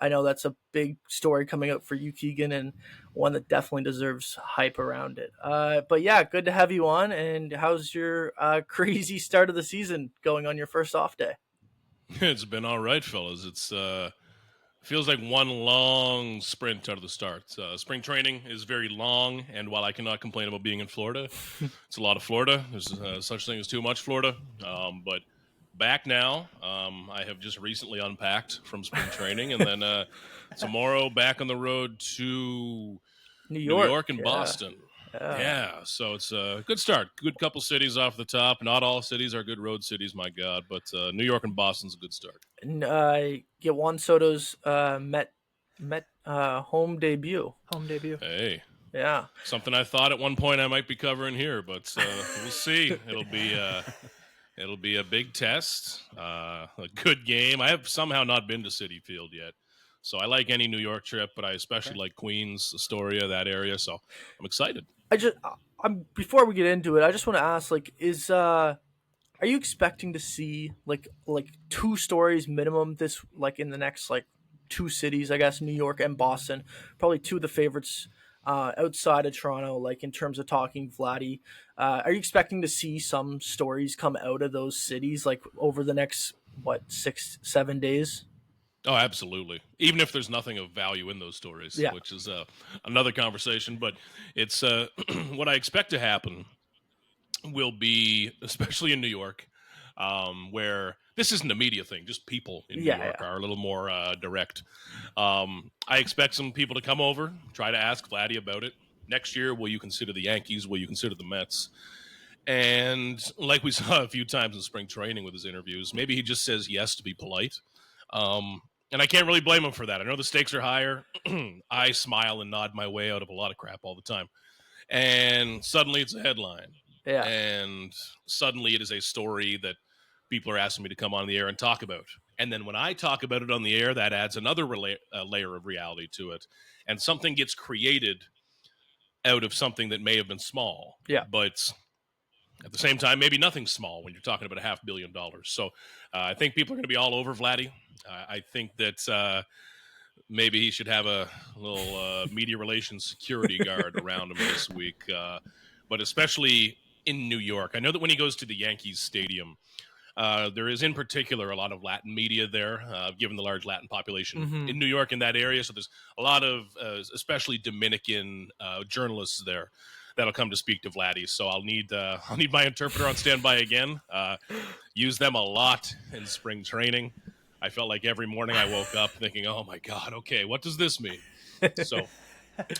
I know that's a big story coming out for you, Keegan, and one that definitely deserves hype around it. But yeah, good to have you on. And how's your crazy start of the season going on your first off day? It's been all right, fellas. It's feels like one long sprint out of the start. Spring training is very long, and while I cannot complain about being in Florida, it's a lot of Florida. There's such thing as too much Florida. But back now, I have just recently unpacked from spring training, and then tomorrow back on the road to New York and Boston. Yeah, so it's a good start. Good couple cities off the top. Not all cities are good road cities, my God, but New York and Boston's a good start. And get Juan Soto's Met home debut. Hey. Yeah. Something I thought at one point I might be covering here, but we'll see. It'll be a big test, a good game. I have somehow not been to Citi Field yet, so I like any New York trip, but I especially like Queens, Astoria, that area. So I'm excited. Before we get into it, I just want to ask, like, are you expecting to see like 2 stories minimum this, like, in the next like 2 cities, I guess, New York and Boston, probably 2 of the favorites outside of Toronto, like in terms of talking Vladdy? Are you expecting to see some stories come out of those cities like over the next 6-7 days? Oh, absolutely. Even if there's nothing of value in those stories, which is another conversation. But it's what I expect to happen will be, especially in New York, where this isn't a media thing. Just people in New York are a little more direct. I expect some people to come over, try to ask Vladdy about it. Next year, will you consider the Yankees? Will you consider the Mets? And like we saw a few times in spring training with his interviews, maybe he just says yes to be polite. And I can't really blame him for that. I know the stakes are higher. I smile and nod my way out of a lot of crap all the time. and suddenly it's a headline. Yeah. And suddenly it is a story that people are asking me to come on the air and talk about. And then when I talk about it on the air, that adds another layer of reality to it. And something gets created out of something that may have been small. Yeah. But at the same time, maybe nothing's small when you're talking about $500 million. So I think people are going to be all over Vladdy. I think that maybe he should have a little media relations security guard around him this week. But especially in New York. I know that when he goes to the Yankees Stadium, there is in particular a lot of Latin media there, given the large Latin population in New York in that area. So there's a lot of especially Dominican journalists there that'll come to speak to Vladdy. So I'll need my interpreter on standby again. Use them a lot in spring training. I felt like every morning I woke up thinking, oh my God, okay, what does this mean? So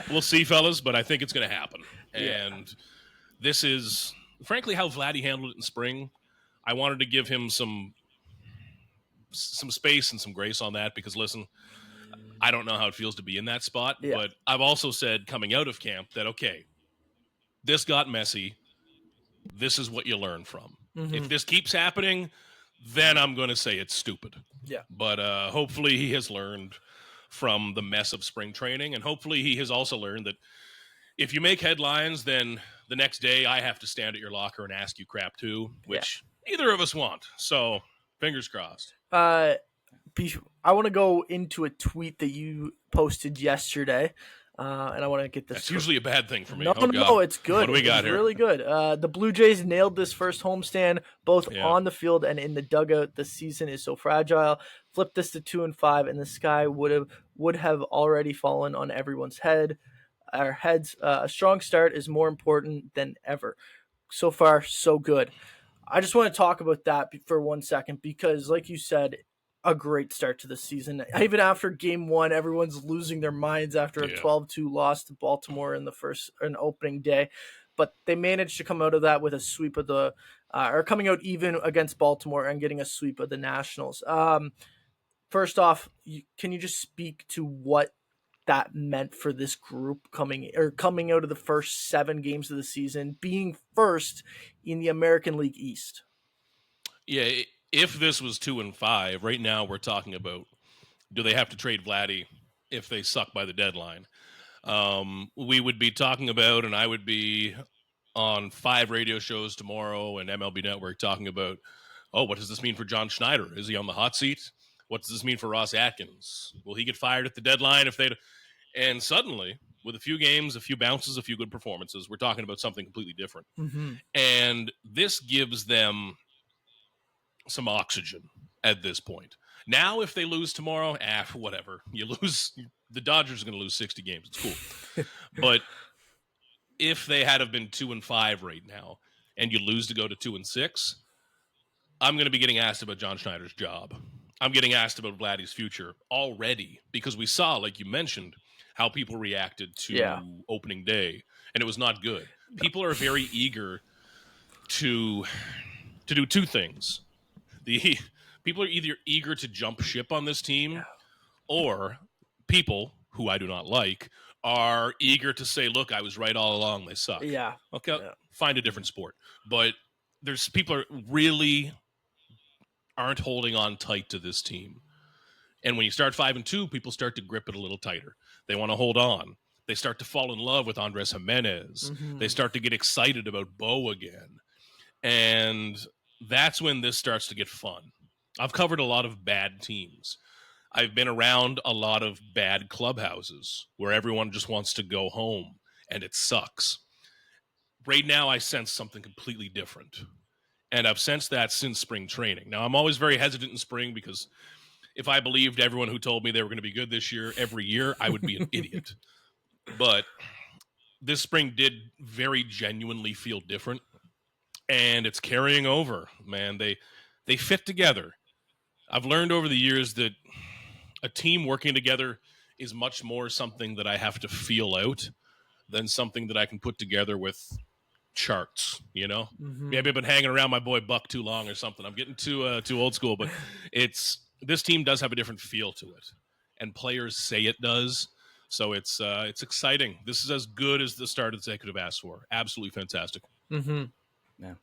we'll see, fellas, but I think it's going to happen. Yeah. And this is, frankly, how Vladdy handled it in spring. I wanted to give him some space and some grace on that because, listen, I don't know how it feels to be in that spot. Yeah. But I've also said coming out of camp that, okay, this got messy. This is what you learn from. If this keeps happening, then I'm going to say it's stupid. Yeah. But hopefully he has learned from the mess of spring training, and hopefully he has also learned that if you make headlines, then the next day I have to stand at your locker and ask you crap too, which neither of us want. So fingers crossed. I want to go into a tweet that you posted yesterday. And I want to get this. That's usually a bad thing for me. No, it's good. What do we got here? Really good. The Blue Jays nailed this first homestand, both on the field and in the dugout. The season is so fragile. Flip this to 2-5, and the sky would have already fallen on everyone's head. Our heads. A strong start is more important than ever. So far, so good. I just want to talk about that for 1 second because, like you said, a great start to the season. Even after game one, everyone's losing their minds after a 12-2 loss to Baltimore in an opening day. But they managed to come out of that with a sweep of or coming out even against Baltimore and getting a sweep of the Nationals. First off, can you just speak to what that meant for this group coming out of the first 7 games of the season, being first in the American League East? Yeah, if this was 2-5, right now we're talking about, do they have to trade Vladdy if they suck by the deadline? We would be talking about, and I would be on 5 radio shows tomorrow and MLB Network talking about, what does this mean for John Schneider? Is he on the hot seat? What does this mean for Ross Atkins? Will he get fired at the deadline if they? And suddenly, with a few games, a few bounces, a few good performances, we're talking about something completely different. And this gives them some oxygen at this point. Now, if they lose tomorrow, whatever. You lose, the Dodgers are going to lose 60 games. It's cool. But if they had have been 2-5 right now, and you lose to go to 2-6, I'm going to be getting asked about John Schneider's job. I'm getting asked about Vladdy's future already because we saw, like you mentioned, how people reacted to opening day, and it was not good. People are very eager to do 2 things. People are either eager to jump ship on this team, or people, who I do not like, are eager to say, look, I was right all along, they suck. Yeah. Okay, find a different sport. But people are really aren't holding on tight to this team. And when you start 5-2, people start to grip it a little tighter. They want to hold on. They start to fall in love with Andres Jimenez. They start to get excited about Bo again. And that's when this starts to get fun. I've covered a lot of bad teams. I've been around a lot of bad clubhouses where everyone just wants to go home and it sucks. Right now, I sense something completely different. And I've sensed that since spring training. Now, I'm always very hesitant in spring because if I believed everyone who told me they were going to be good this year, every year, I would be an idiot. But this spring did very genuinely feel different. And it's carrying over, man. They fit together. I've learned over the years that a team working together is much more something that I have to feel out than something that I can put together with charts, you know? Maybe I've been hanging around my boy Buck too long or something. I'm getting too old school, but this team does have a different feel to it. And players say it does. So it's exciting. This is as good as the start as they could have asked for. Absolutely fantastic. Mm-hmm. Yeah.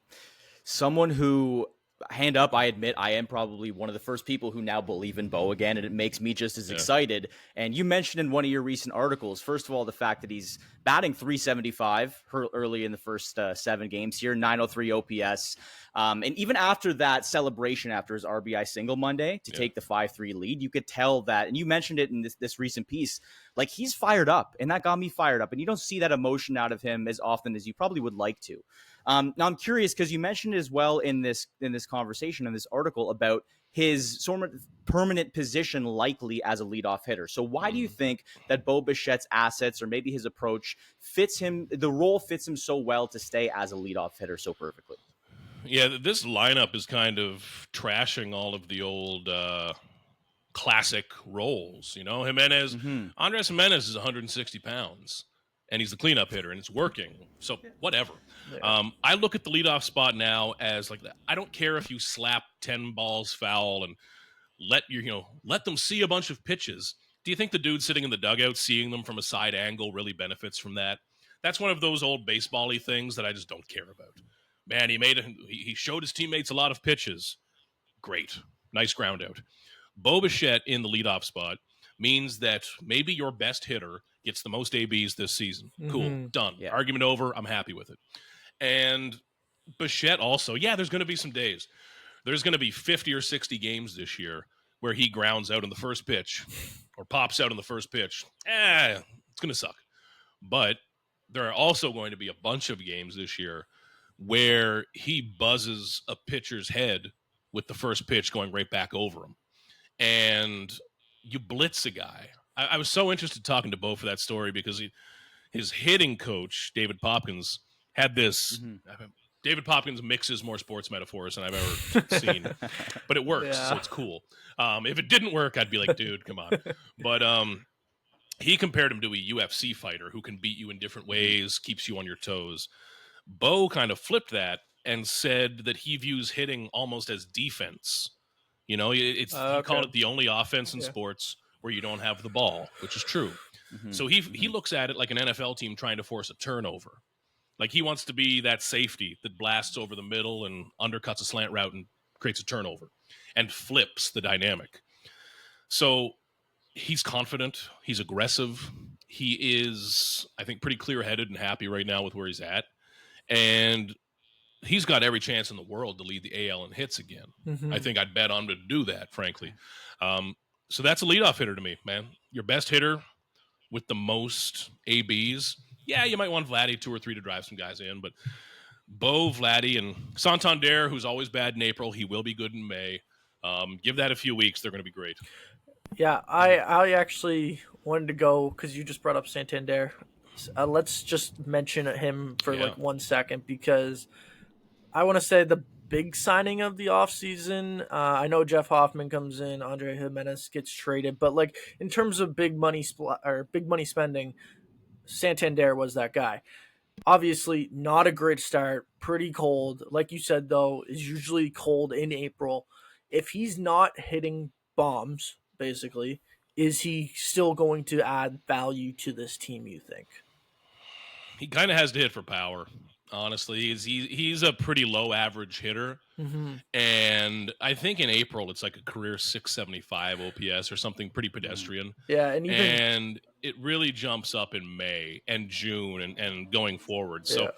Someone who, hand up, I admit I am probably one of the first people who now believe in Bo again, and it makes me just as excited. And you mentioned in one of your recent articles, first of all, the fact that he's batting .375 early in the first 7 games here, .903 OPS. And even after that celebration after his RBI single Monday to take the 5-3 lead, you could tell that, and you mentioned it in this recent piece, like he's fired up, and that got me fired up. And you don't see that emotion out of him as often as you probably would like to. Now I'm curious because you mentioned as well in this conversation, in this article, about his sort of permanent position likely as a leadoff hitter. So why do you think that Bo Bichette's assets, or maybe his approach, the role fits him so well to stay as a leadoff hitter so perfectly? Yeah, this lineup is kind of trashing all of the old classic roles. You know, Andres Jimenez is 160 pounds. And he's the cleanup hitter, and it's working. So whatever. Yeah. I look at the leadoff spot now as like, I don't care if you slap 10 balls foul and let them see a bunch of pitches. Do you think the dude sitting in the dugout seeing them from a side angle really benefits from that? That's one of those old baseball-y things that I just don't care about. Man, he showed his teammates a lot of pitches. Great. Nice ground out. Bo Bichette in the leadoff spot means that maybe your best hitter gets the most ABs this season. Cool. Done. Yeah. Argument over. I'm happy with it. And Bichette also, there's going to be some days. There's going to be 50 or 60 games this year where he grounds out in the first pitch or pops out in the first pitch. It's going to suck. But there are also going to be a bunch of games this year where he buzzes a pitcher's head with the first pitch going right back over him. And you blitz a guy. I was so interested talking to Bo for that story because his hitting coach, David Popkins, had this. David Popkins mixes more sports metaphors than I've ever seen, but it works, so it's cool. If it didn't work, I'd be like, dude, come on. But he compared him to a UFC fighter who can beat you in different ways, keeps you on your toes. Bo kind of flipped that and said that he views hitting almost as defense. You know, he called it the only offense in sports where you don't have the ball, which is true. So he looks at it like an NFL team trying to force a turnover. Like he wants to be that safety that blasts over the middle and undercuts a slant route and creates a turnover and flips the dynamic. So he's confident. He's aggressive. He is, I think, pretty clear-headed and happy right now with where he's at. And he's got every chance in the world to lead the AL in hits again. I think I'd bet on him to do that, frankly. So that's a leadoff hitter to me, man. Your best hitter with the most ABs. Yeah, you might want Vladdy 2 or 3 to drive some guys in, but Bo, Vladdy, and Santander, who's always bad in April, he will be good in May. Give that a few weeks. They're going to be great. Yeah, I actually wanted to go because you just brought up Santander. Let's just mention him for like 1 second because I want to say the big signing of the offseason. I know Jeff Hoffman comes in, Andre Jimenez gets traded, but like in terms of big money spending, Santander was that guy. Obviously, not a great start, pretty cold. Like you said, though, is usually cold in April. If he's not hitting bombs, basically, is he still going to add value to this team, you think? He kind of has to hit for power. Honestly, he's a pretty low average hitter, and I think in April it's like a career 675 OPS or something pretty pedestrian. Yeah, and it really jumps up in May and June and going forward. So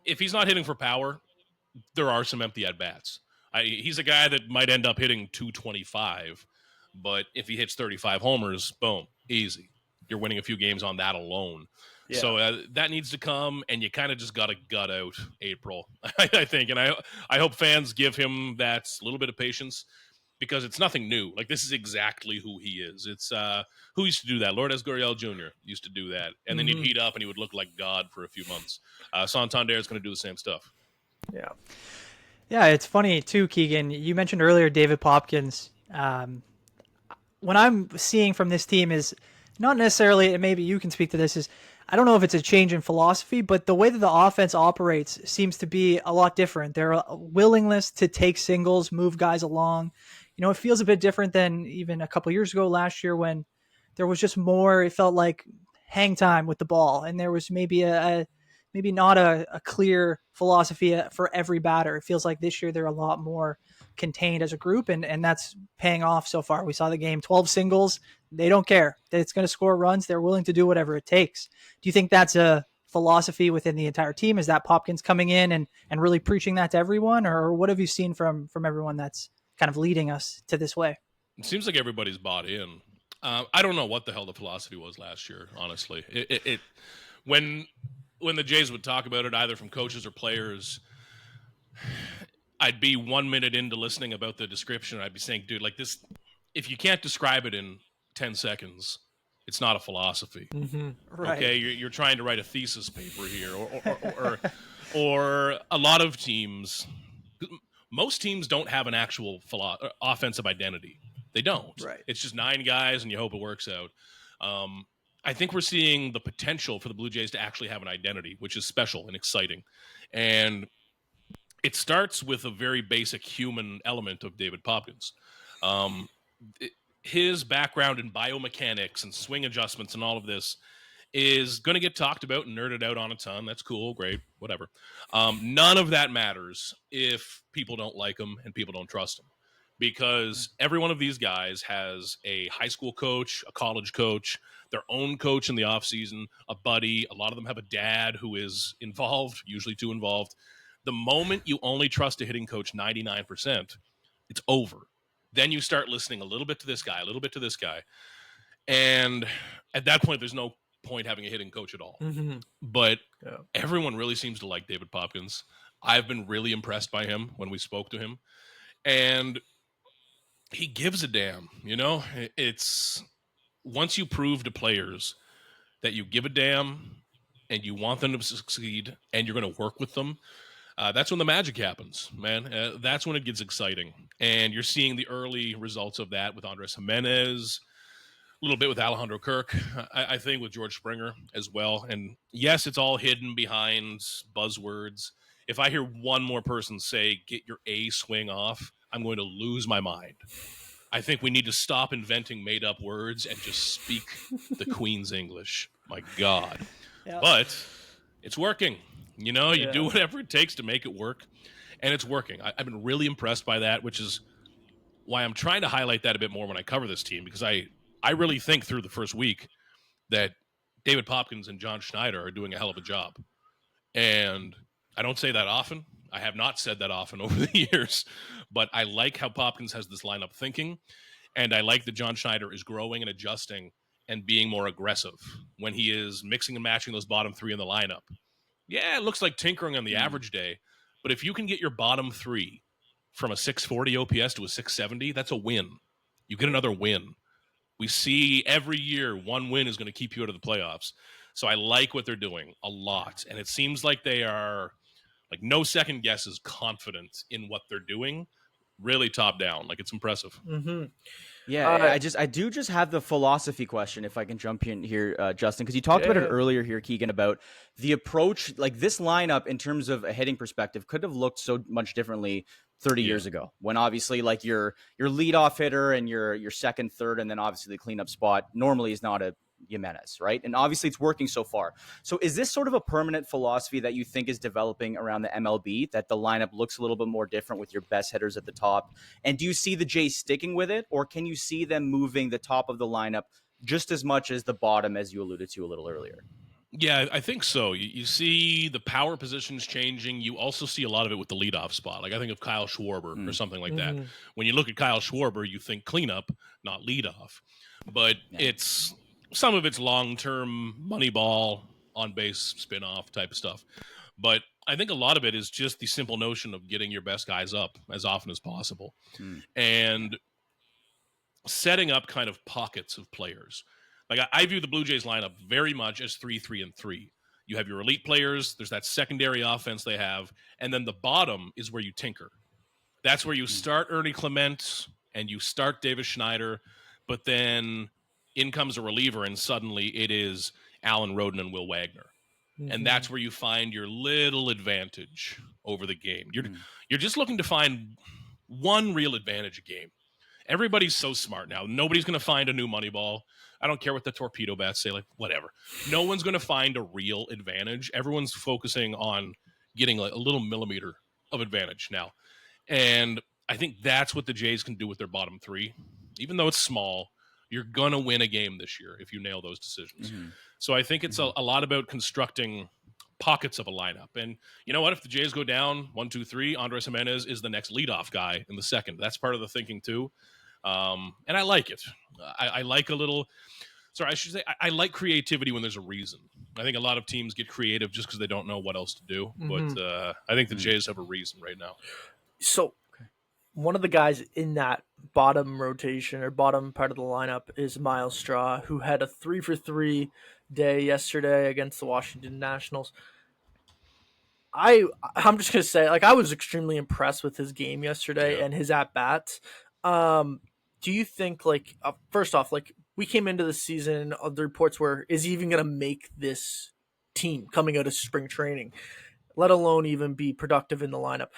if he's not hitting for power, there are some empty at bats. He's a guy that might end up hitting 225, but if he hits 35 homers, boom, easy. You're winning a few games on that alone. Yeah. So that needs to come, and you kind of just got to gut out April, I think. And I hope fans give him that little bit of patience because it's nothing new. Like, this is exactly who he is. It's who used to do that? Lourdes Gurriel Jr. used to do that. And then he'd heat up, and he would look like God for a few months. Santander is going to do the same stuff. Yeah. Yeah, it's funny, too, Keegan. You mentioned earlier David Popkins. What I'm seeing from this team is not necessarily, and maybe you can speak to this, is I don't know if it's a change in philosophy, but the way that the offense operates seems to be a lot different. Their willingness to take singles, move guys along, it feels a bit different than even a couple years ago last year when there was just more, it felt like hang time with the ball, and there was maybe maybe not a clear philosophy for every batter. It feels like this year they're a lot more contained as a group, and that's paying off so far. We saw the game, 12 singles. They don't care that it's going to score runs. They're willing to do whatever it takes. Do you think that's a philosophy within the entire team? Is that Popkins coming in and really preaching that to everyone, or what have you seen from everyone that's kind of leading us to this way? It seems like everybody's bought in. I don't know what the hell the philosophy was last year, honestly. When the Jays would talk about it, either from coaches or players, I'd be 1 minute into listening about the description, and I'd be saying, dude, like this, if you can't describe it in 10 seconds, it's not a philosophy. Mm-hmm. Right. Okay, you're trying to write a thesis paper here, or a lot of teams. Most teams don't have an actual offensive identity. They don't. Right. It's just 9 guys, and you hope it works out. I think we're seeing the potential for the Blue Jays to actually have an identity, which is special and exciting. And it starts with a very basic human element of David Popkins. His background in biomechanics and swing adjustments and all of this is going to get talked about and nerded out on a ton. That's cool, great, whatever. None of that matters if people don't like him and people don't trust him, because every one of these guys has a high school coach, a college coach, their own coach in the offseason, a buddy. A lot of them have a dad who is involved, usually too involved. The moment you only trust a hitting coach 99%, it's over. Then you start listening a little bit to this guy, a little bit to this guy. And at that point, there's no point having a hitting coach at all. Mm-hmm. But everyone really seems to like David Popkins. I've been really impressed by him when we spoke to him. And he gives a damn, you know? It's once you prove to players that you give a damn and you want them to succeed and you're going to work with them, that's when the magic happens, man. That's when it gets exciting. And you're seeing the early results of that with Andres Jimenez, a little bit with Alejandro Kirk, I think with George Springer as well. And yes, it's all hidden behind buzzwords. If I hear one more person say, get your A swing off, I'm going to lose my mind. I think we need to stop inventing made-up words and just speak the Queen's English. My God. Yep. But it's working. You know, you do whatever it takes to make it work, and it's working. I've been really impressed by that, which is why I'm trying to highlight that a bit more when I cover this team, because I really think through the first week that David Popkins and John Schneider are doing a hell of a job. And I don't say that often. I have not said that often over the years, but I like how Popkins has this lineup thinking, and I like that John Schneider is growing and adjusting and being more aggressive when he is mixing and matching those bottom 3 in the lineup. Yeah, it looks like tinkering on the average day, but if you can get your bottom 3 from a 640 OPS to a 670, that's a win. You get another win. We see every year one win is going to keep you out of the playoffs. So I like what they're doing a lot, and it seems like they are, like, no second guesses, confident in what they're doing, really top down. Like, it's impressive. Mm-hmm. Yeah, I do just have the philosophy question, if I can jump in here, Justin, because you talked about it earlier here, Keegan, about the approach. Like, this lineup, in terms of a hitting perspective, could have looked so much differently 30 years ago, when obviously, like, your leadoff hitter and your second, third, and then obviously the cleanup spot normally is not a Jimenez, right? And obviously it's working so far. So is this sort of a permanent philosophy that you think is developing around the MLB, that the lineup looks a little bit more different with your best hitters at the top? And do you see the Jays sticking with it, or can you see them moving the top of the lineup just as much as the bottom, as you alluded to a little earlier? Yeah, I think so. You see the power positions changing. You also see a lot of it with the leadoff spot. Like, I think of Kyle Schwarber or something like that. When you look at Kyle Schwarber, you think cleanup, not leadoff. But it's some of it's long-term money ball, on-base spin-off type of stuff. But I think a lot of it is just the simple notion of getting your best guys up as often as possible and setting up kind of pockets of players. Like, I view the Blue Jays lineup very much as 3-3-3. You have your elite players, there's that secondary offense they have, and then the bottom is where you tinker. That's where you start Ernie Clement and you start Davis Schneider, but then in comes a reliever, and suddenly it is Alan Roden and Will Wagner. And that's where you find your little advantage over the game. You're just looking to find one real advantage a game. Everybody's so smart now. Nobody's going to find a new money ball. I don't care what the torpedo bats say, like whatever. No one's going to find a real advantage. Everyone's focusing on getting like a little millimeter of advantage now. And I think that's what the Jays can do with their bottom three. Even though it's small, you're going to win a game this year if you nail those decisions. Mm-hmm. So I think it's a lot about constructing pockets of a lineup. And you know what? If the Jays go down 1, 2, 3, Andres Gimenez is the next leadoff guy in the second. That's part of the thinking too. And I like it. I like a little... Sorry, I should say I like creativity when there's a reason. I think a lot of teams get creative just because they don't know what else to do. Mm-hmm. But I think the Jays have a reason right now. So one of the guys in that bottom rotation or bottom part of the lineup is Myles Straw, who had a 3-for-3 day yesterday against the Washington Nationals. I'm just going to say, like, I was extremely impressed with his game yesterday and his at-bats. Do you think, like, first off, like, we came into the season, the reports were, is he even going to make this team coming out of spring training, let alone even be productive in the lineup?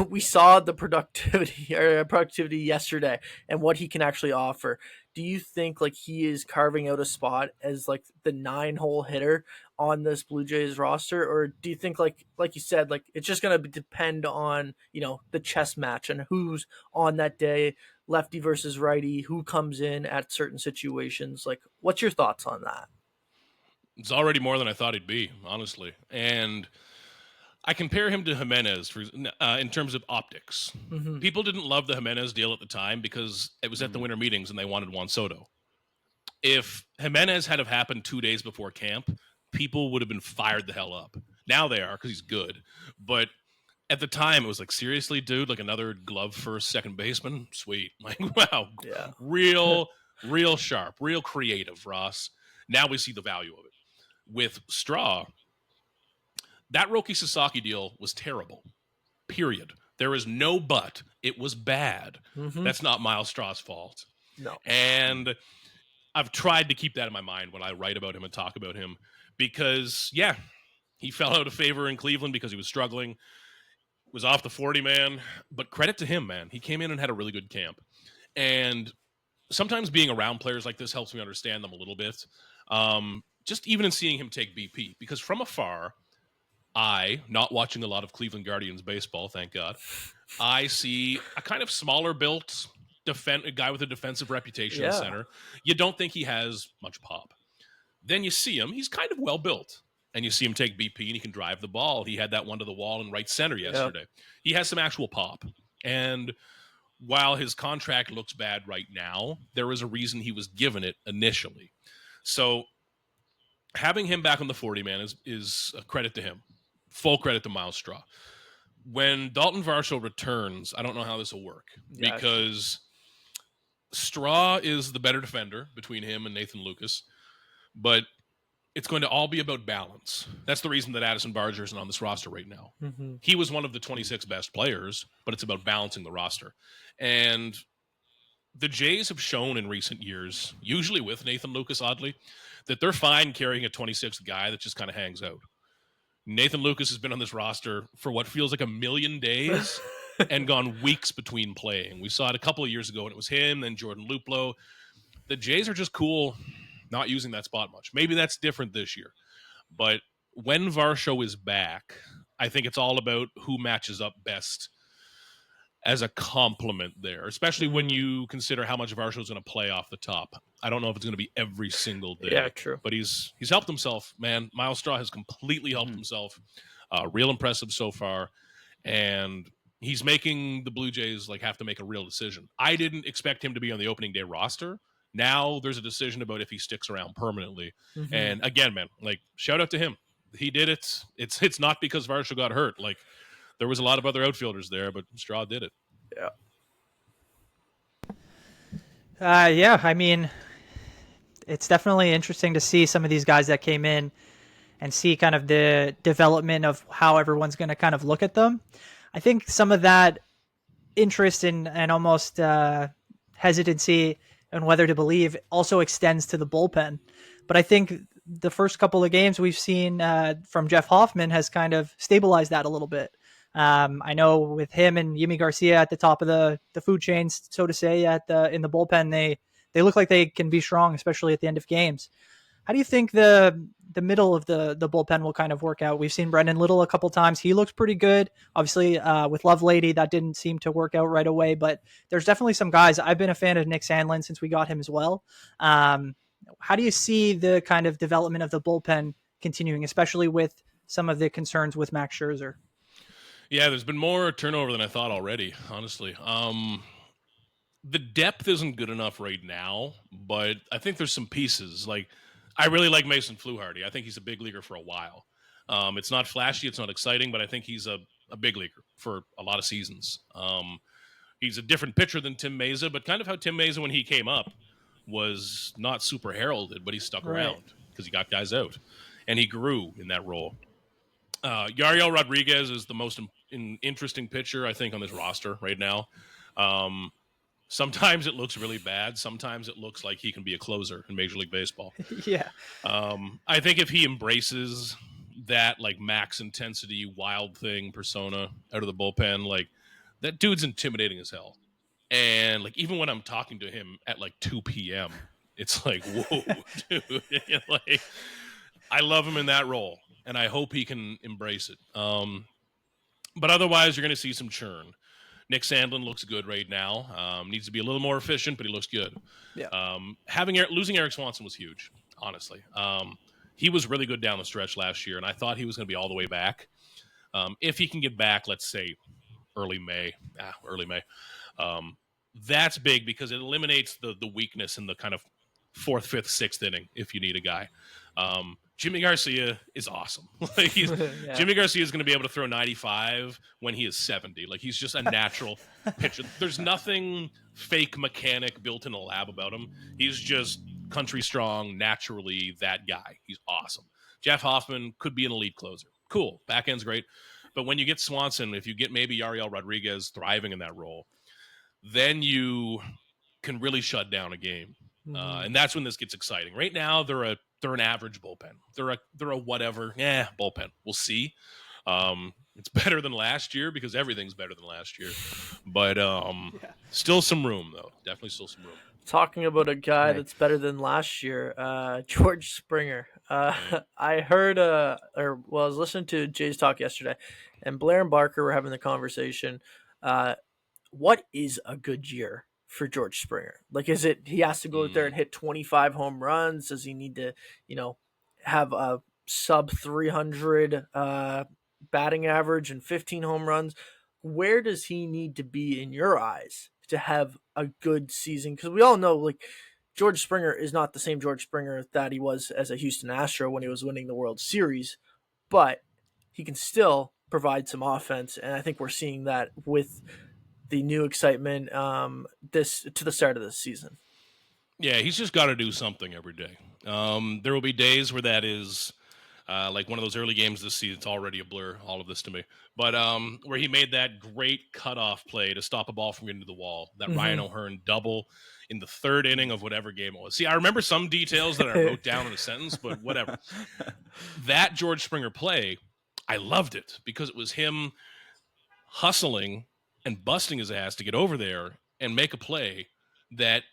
We saw the productivity yesterday and what he can actually offer. Do you think like he is carving out a spot as like the 9-hole hitter on this Blue Jays roster? Or do you think like you said, like it's just going to depend on, you know, the chess match and who's on that day, lefty versus righty, who comes in at certain situations? Like, what's your thoughts on that? It's already more than I thought he'd be, honestly. And I compare him to Gimenez in terms of optics. Mm-hmm. People didn't love the Gimenez deal at the time because it was at the winter meetings and they wanted Juan Soto. If Gimenez had have happened 2 days before camp, people would have been fired the hell up. Now they are because he's good. But at the time, it was like, seriously, dude, like another glove first second baseman? Sweet. Like, wow. Yeah. Real sharp, real creative, Ross. Now we see the value of it. With Straw, that Roki Sasaki deal was terrible, period. There is no but. It was bad. Mm-hmm. That's not Myles Straw's fault. No. And I've tried to keep that in my mind when I write about him and talk about him because, yeah, he fell out of favor in Cleveland because he was struggling, was off the 40-man. But credit to him, man. He came in and had a really good camp. And sometimes being around players like this helps me understand them a little bit. Just even in seeing him take BP. Because from afar, not watching a lot of Cleveland Guardians baseball, thank God, I see a kind of smaller built a guy with a defensive reputation in center. You don't think he has much pop. Then you see him, he's kind of well built. And you see him take BP and he can drive the ball. He had that one to the wall in right center yesterday. He has some actual pop. And while his contract looks bad right now, there is a reason he was given it initially. So having him back on the 40-man is a credit to him. Full credit to Myles Straw. When Dalton Varsho returns, I don't know how this will work because Straw is the better defender between him and Nathan Lucas, but it's going to all be about balance. That's the reason that Addison Barger isn't on this roster right now. Mm-hmm. He was one of the 26 best players, but it's about balancing the roster. And the Jays have shown in recent years, usually with Nathan Lucas, oddly, that they're fine carrying a 26th guy that just kind of hangs out. Nathan Lucas has been on this roster for what feels like a million days and gone weeks between playing. We saw it a couple of years ago, and it was him, then Jordan Luplow. The Jays are just cool not using that spot much. Maybe that's different this year. But when Varsho is back, I think it's all about who matches up best as a compliment there, especially when you consider how much Varsho is going to play off the top. I don't know if it's going to be every single day. Yeah, true. But he's helped himself, man. Myles Straw has completely helped himself. Real impressive so far. And he's making the Blue Jays like have to make a real decision. I didn't expect him to be on the opening day roster. Now there's a decision about if he sticks around permanently. Mm-hmm. And again, man, like shout out to him. He did it. It's not because Varsho got hurt. Like there was a lot of other outfielders there, but Straw did it. Yeah. I mean, it's definitely interesting to see some of these guys that came in and see kind of the development of how everyone's going to kind of look at them. I think some of that interest and almost hesitancy and whether to believe also extends to the bullpen. But I think the first couple of games we've seen from Jeff Hoffman has kind of stabilized that a little bit. I know with him and Yimi Garcia at the top of the food chain, so to say, in the bullpen, they look like they can be strong, especially at the end of games. How do you think the middle of the bullpen will kind of work out? We've seen Brendan Little a couple times. He looks pretty good. Obviously, with Lovelady, that didn't seem to work out right away, but there's definitely some guys. I've been a fan of Nick Sandlin since we got him as well. How do you see the kind of development of the bullpen continuing, especially with some of the concerns with Max Scherzer? Yeah, there's been more turnover than I thought already, honestly. The depth isn't good enough right now, but I think there's some pieces. Like, I really like Mason Fluharty. I think he's a big leaguer for a while. It's not flashy, it's not exciting, but I think he's a big leaguer for a lot of seasons. He's a different pitcher than Tim Meza, but kind of how Tim Meza, when he came up, was not super heralded, but he stuck around because he got guys out, and he grew in that role. Yariel Rodriguez is the most interesting pitcher, I think, on this roster right now. Sometimes it looks really bad. Sometimes it looks like he can be a closer in Major League Baseball. Yeah. I think if he embraces that like max intensity, wild thing persona out of the bullpen, like that dude's intimidating as hell. And like even when I'm talking to him at like 2 p.m., it's like, whoa, dude. Like, I love him in that role, and I hope he can embrace it. But otherwise, you're going to see some churn. Nick Sandlin looks good right now. Needs to be a little more efficient, but he looks good. Yeah. Losing Eric Swanson was huge, honestly. He was really good down the stretch last year, and I thought he was going to be all the way back. If he can get back, let's say early May, that's big because it eliminates the weakness in the kind of 4th, 5th, 6th inning if you need a guy. Jimmy Garcia is awesome. Like Jimmy Garcia is going to be able to throw 95 when he is 70. Like he's just a natural pitcher. There's nothing fake mechanic built in a lab about him. He's just country strong, naturally that guy. He's awesome. Jeff Hoffman could be an elite closer. Cool. Back end's great. But when you get Swanson, if you get maybe Yariel Rodriguez thriving in that role, then you can really shut down a game. And that's when this gets exciting. Right now, they're an average bullpen. They're a whatever bullpen. We'll see. It's better than last year because everything's better than last year. But still some room, though. Definitely still some room. Talking about a guy that's better than last year, George Springer. I heard, I was listening to Jay's talk yesterday, and Blair and Barker were having the conversation. What is a good year for George Springer? Like, is it he has to go out there and hit 25 home runs? Does he need to, have a sub 300 batting average and 15 home runs? Where does he need to be in your eyes to have a good season? Because we all know, like, George Springer is not the same George Springer that he was as a Houston Astro when he was winning the World Series, but he can still provide some offense, and I think we're seeing that with the new excitement to the start of this season. Yeah, he's just got to do something every day. There will be days where that is like one of those early games this season. It's already a blur, all of this to me. But where he made that great cutoff play to stop a ball from getting to the wall, that Ryan O'Hearn double in the 3rd inning of whatever game it was. See, I remember some details that I wrote down in a sentence, but whatever. That George Springer play, I loved it because it was him hustling and busting his ass to get over there and make a play that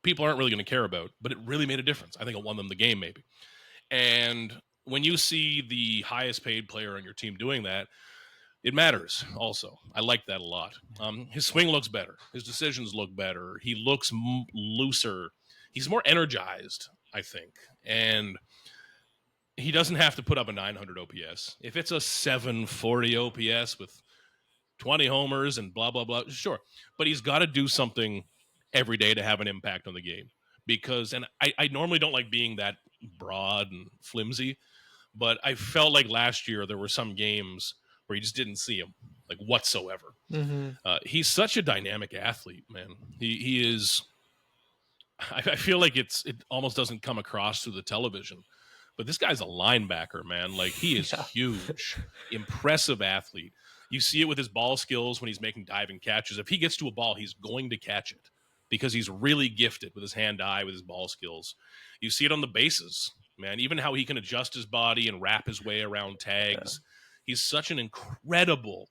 people aren't really going to care about, but it really made a difference. I think it won them the game maybe. And when you see the highest paid player on your team doing that, it matters also. I like that a lot. His swing looks better. His decisions look better. He looks looser. He's more energized, I think. And he doesn't have to put up a 900 OPS. If it's a 740 OPS with 20 homers and blah, blah, blah, sure. But he's got to do something every day to have an impact on the game. Because, and I normally don't like being that broad and flimsy, but I felt like last year there were some games where you just didn't see him, like whatsoever. He's such a dynamic athlete, man. He is, I feel like it almost doesn't come across through the television, but this guy's a linebacker, man. Like he is huge, impressive athlete. You see it with his ball skills when he's making diving catches. If he gets to a ball, he's going to catch it because he's really gifted with his hand-eye, with his ball skills. You see it on the bases, man. Even how he can adjust his body and wrap his way around tags. He's such an incredible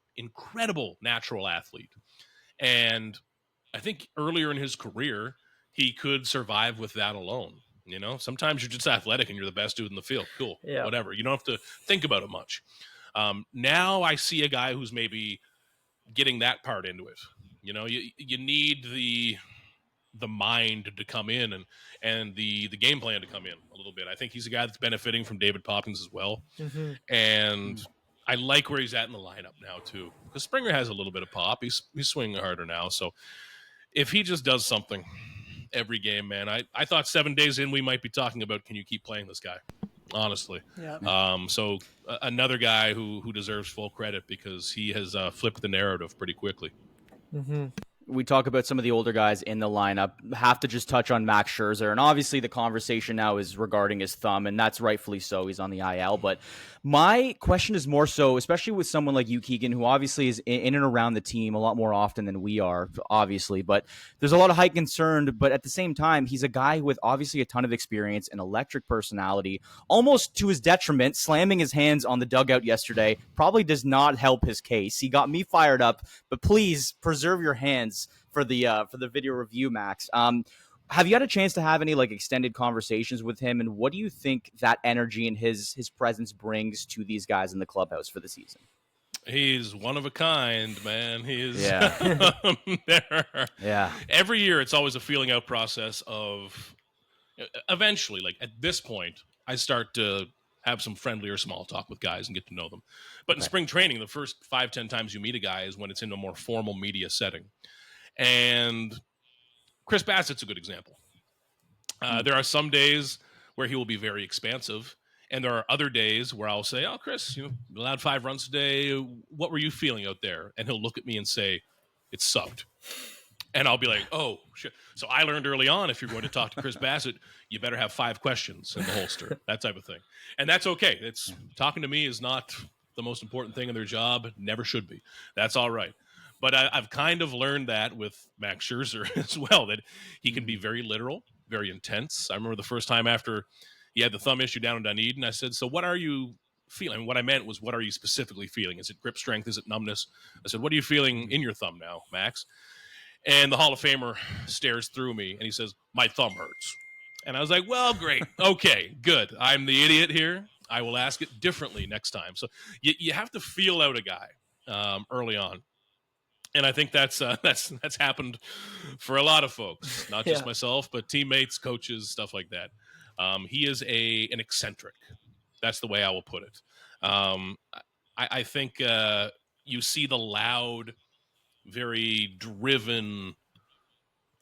natural athlete. And I think earlier in his career, he could survive with that alone. You know, sometimes you're just athletic and you're the best dude in the field. Cool. Yeah. Whatever. You don't have to think about it much. Now I see a guy who's maybe getting that part into it. You know, you need the mind to come in and the game plan to come in a little bit. I think he's a guy that's benefiting from David Popkins as well. Mm-hmm. And I like where he's at in the lineup now too, because Springer has a little bit of pop. He's swinging harder now. So if he just does something every game, man, I thought 7 days in we might be talking about, can you keep playing this guy? Honestly. Yeah. So another guy who deserves full credit because he has flipped the narrative pretty quickly. Mm-hmm. We talk about some of the older guys in the lineup. Have to just touch on Max Scherzer. And obviously the conversation now is regarding his thumb, and that's rightfully so. He's on the IL. But my question is more so, especially with someone like you, Keegan, who obviously is in and around the team a lot more often than we are, obviously. But there's a lot of height concerned. But at the same time, he's a guy with obviously a ton of experience, an electric personality, almost to his detriment. Slamming his hands on the dugout yesterday probably does not help his case. He got me fired up. But please preserve your hands for the video review, Max. Have you had a chance to have any like extended conversations with him, and what do you think that energy and his presence brings to these guys in the clubhouse for the season? He's one of a kind, man. He's yeah. Every year it's always a feeling out process of eventually, like at this point, I start to have some friendlier small talk with guys and get to know them. But in spring training, the first 5-10 times you meet a guy is when it's in a more formal media setting. And Chris Bassett's a good example. There are some days where he will be very expansive, and there are other days where I'll say, "Oh, Chris, you allowed 5 runs today. What were you feeling out there?" And he'll look at me and say, "It sucked." And I'll be like, "Oh, shit." So I learned early on, if you're going to talk to Chris Bassett, you better have 5 questions in the holster, that type of thing. And that's okay. It's talking to me is not the most important thing in their job. Never should be. That's all right. But I've kind of learned that with Max Scherzer as well, that he can be very literal, very intense. I remember the first time after he had the thumb issue down in Dunedin, I said, "So what are you feeling?" What I meant was, what are you specifically feeling? Is it grip strength? Is it numbness? I said, "What are you feeling in your thumb now, Max?" And the Hall of Famer stares through me, and he says, "My thumb hurts." And I was like, well, great. Okay, good. I'm the idiot here. I will ask it differently next time. So you have to feel out a guy early on. And I think that's happened for a lot of folks, not just myself, but teammates, coaches, stuff like that. He is an eccentric. That's the way I will put it. I think you see the loud, very driven,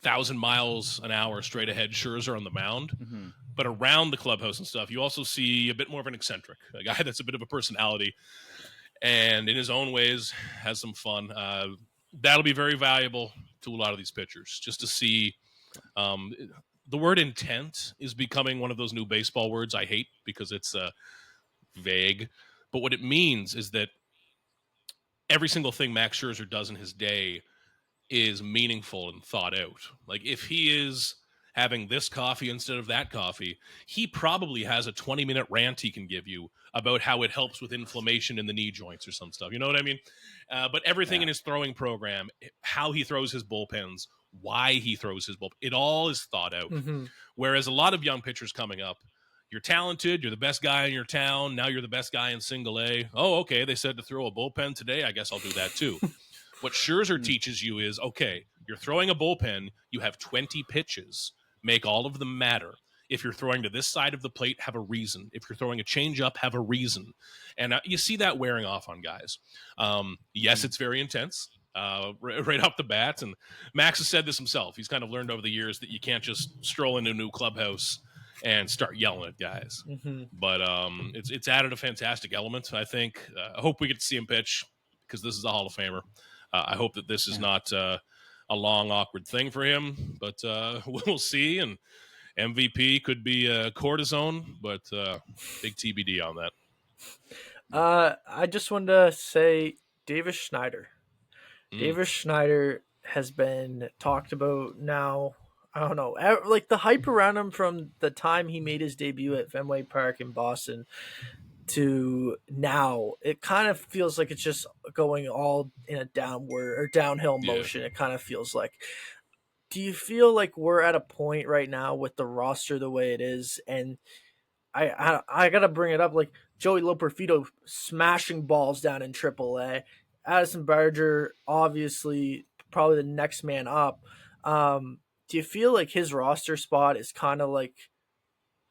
1,000 miles an hour straight ahead Scherzer on the mound. Mm-hmm. But around the clubhouse and stuff, you also see a bit more of an eccentric, a guy that's a bit of a personality and in his own ways has some fun. That'll be very valuable to a lot of these pitchers, just to see. The word intent is becoming one of those new baseball words I hate because it's vague. But what it means is that every single thing Max Scherzer does in his day is meaningful and thought out. Like if he is having this coffee instead of that coffee, he probably has a 20-minute rant he can give you about how it helps with inflammation in the knee joints or some stuff. You know what I mean? But everything in his throwing program, how he throws his bullpens, why he throws his bullpen, it all is thought out. Mm-hmm. Whereas a lot of young pitchers coming up, you're talented, you're the best guy in your town, now you're the best guy in single A. Oh, okay, they said to throw a bullpen today, I guess I'll do that too. What Scherzer teaches you is, okay, you're throwing a bullpen, you have 20 pitches, make all of them matter. If you're throwing to this side of the plate, have a reason. If you're throwing a changeup, have a reason. And you see that wearing off on guys. Yes, it's very intense right off the bat. And Max has said this himself. He's kind of learned over the years that you can't just stroll into a new clubhouse and start yelling at guys. Mm-hmm. But it's added a fantastic element, I think. I hope we get to see him pitch because this is a Hall of Famer. I hope that this is not a long, awkward thing for him, but we'll see. And MVP could be cortisone, but big TBD on that. I just wanted to say Davis Schneider. Davis Schneider has been talked about now. I don't know, like the hype around him from the time he made his debut at Fenway Park in Boston. to now, it kind of feels like it's just going all in a downward or downhill motion. It kind of feels like. Do you feel like we're at a point right now with the roster the way it is, and I gotta bring it up, like Joey Loperfido smashing balls down in AAA, Addison Barger obviously probably the next man up. Do you feel like his roster spot is kind of like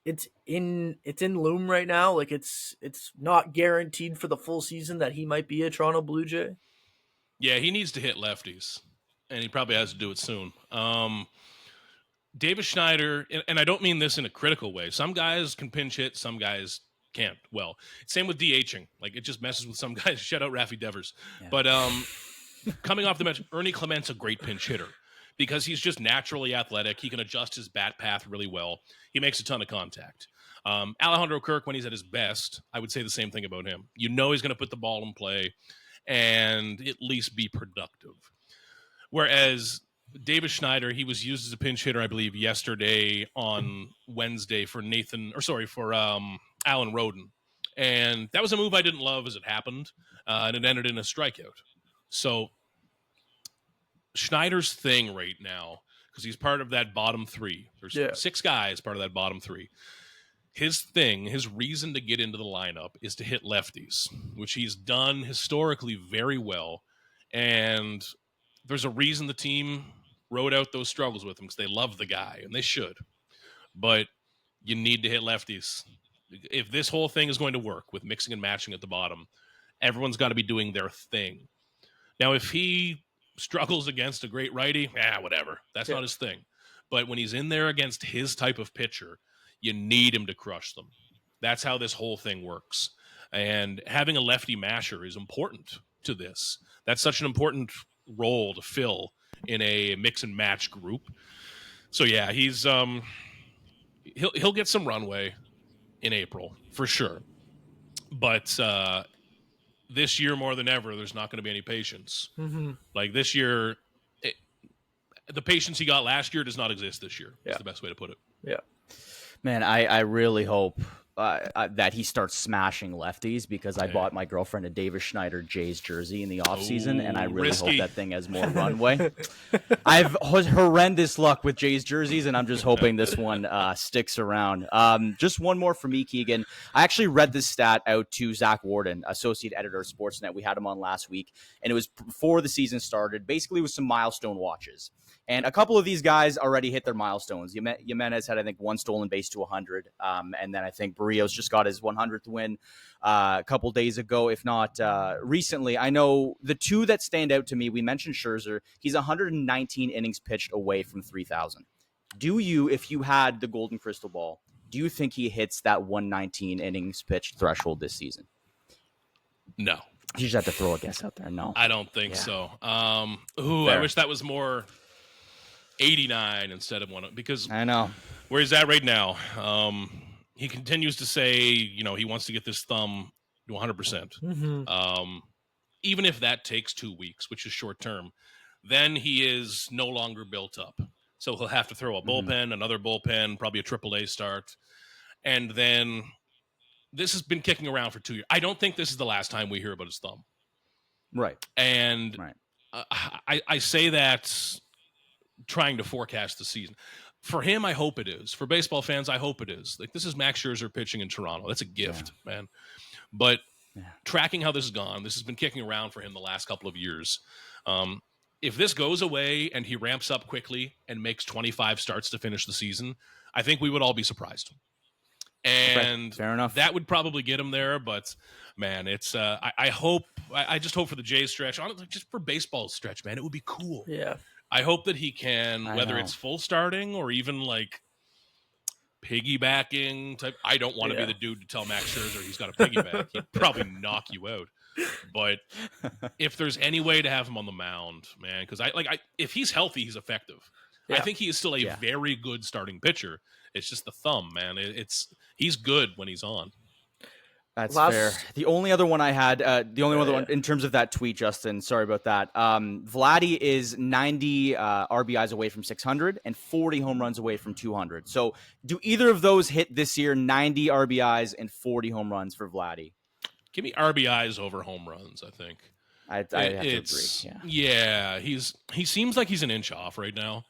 it's in loom right now? Like it's not guaranteed for the full season that he might be a Toronto Blue Jay. Yeah, he needs to hit lefties, and he probably has to do it soon. Davis Schneider, and I don't mean this in a critical way. Some guys can pinch hit, some guys can't. Well, same with DHing. Like, it just messes with some guys. Shout out Raffy Devers. Yeah. But coming off the bench, Ernie Clement's a great pinch hitter because he's just naturally athletic. He can adjust his bat path really well. He makes a ton of contact. Alejandro Kirk, when he's at his best, I would say the same thing about him. You know he's going to put the ball in play and at least be productive. Whereas Davis Schneider, he was used as a pinch hitter, I believe, yesterday on Wednesday for Alan Roden. And that was a move I didn't love as it happened, and it ended in a strikeout. So Schneider's thing right now, because he's part of that bottom three. There's 6 guys part of that bottom 3. His thing, his reason to get into the lineup is to hit lefties, which he's done historically very well. And there's a reason the team rode out those struggles with him, because they love the guy, and they should. But you need to hit lefties. If this whole thing is going to work with mixing and matching at the bottom, everyone's got to be doing their thing. Now, if he struggles against a great righty, whatever. That's not his thing. But when he's in there against his type of pitcher, you need him to crush them. That's how this whole thing works. And having a lefty masher is important to this. That's such an important role to fill in a mix and match group. So yeah, he's he'll get some runway in April for sure. But this year more than ever, there's not going to be any patience. Mm-hmm. Like this year, the patience he got last year does not exist this year. That's the best way to put it. Yeah. Man, I really hope that he starts smashing lefties, because I bought my girlfriend a Davis Schneider Jays jersey in the offseason, and I really hope that thing has more runway. I've horrendous luck with Jays jerseys, and I'm just hoping this one sticks around. Just one more for me, Keegan. I actually read this stat out to Zach Warden, associate editor of Sportsnet. We had him on last week, and it was before the season started, basically with some milestone watches. And a couple of these guys already hit their milestones. Jimenez had, I think, 1 stolen base to 100. And then I think Barrios just got his 100th win a couple days ago, if not recently. I know the 2 that stand out to me, we mentioned Scherzer. He's 119 innings pitched away from 3,000. Do you, if you had the golden crystal ball, do you think he hits that 119 innings pitched threshold this season? No. You just have to throw a guess out there. No. I don't think so. I wish that was more 89 instead of 1, because I know where he's at right now. He continues to say, he wants to get this thumb to 100%. Mm-hmm. Even if that takes 2 weeks, which is short term, then he is no longer built up. So he'll have to throw a bullpen, another bullpen, probably a AAA start. And then this has been kicking around for 2 years. I don't think this is the last time we hear about his thumb. Right. And I say that trying to forecast the season. For him, I hope it is. For baseball fans, I hope it is. Like, this is Max Scherzer pitching in Toronto. That's a gift, man. But tracking how this has gone, this has been kicking around for him the last couple of years. If this goes away and he ramps up quickly and makes 25 starts to finish the season, I think we would all be surprised. And fair enough. That would probably get him there. But man, it's I just hope for the Jays stretch, honestly, just for baseball's stretch, man, it would be cool. Yeah. I hope that he can, whether it's full starting or even like piggybacking type. I don't want to be the dude to tell Max Scherzer he's got a piggyback. He'd probably knock you out. But if there's any way to have him on the mound, man, because if he's healthy, he's effective. Yeah. I think he is still a very good starting pitcher. It's just the thumb, man. He's good when he's on. That's fair. The only other one I had, one in terms of that tweet, Justin, sorry about that. Vladdy is 90 RBIs away from 600 and 40 home runs away from 200. So do either of those hit this year, 90 RBIs and 40 home runs for Vladdy? Give me RBIs over home runs, I think. I have to agree. Yeah, he seems like he's an inch off right now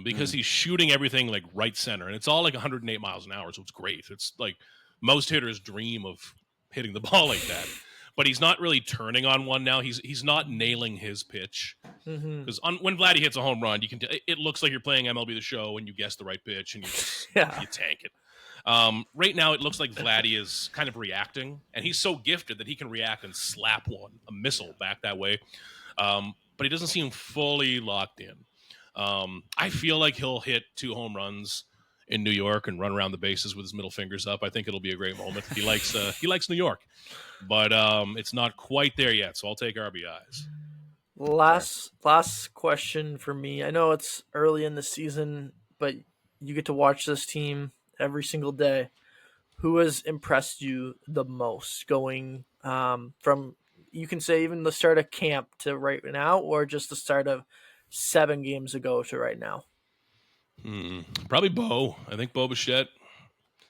because he's shooting everything like right center. And it's all like 108 miles an hour, so it's great. It's like most hitters dream of hitting the ball like that, but he's not really turning on one now. He's not nailing his pitch because when Vladdy hits a home run, you can it looks like you're playing MLB The Show and you guess the right pitch and you just you tank it. Right now, it looks like Vladdy is kind of reacting, and he's so gifted that he can react and slap a missile back that way. But he doesn't seem fully locked in. I feel like he'll hit 2 home runs in New York and run around the bases with his middle fingers up. I think it'll be a great moment. He likes New York, but it's not quite there yet. So I'll take RBIs. Last question for me. I know it's early in the season, but you get to watch this team every single day. Who has impressed you the most going from, you can say, even the start of camp to right now, or just the start of 7 games ago to right now? Probably Bo. I think Bo Bichette.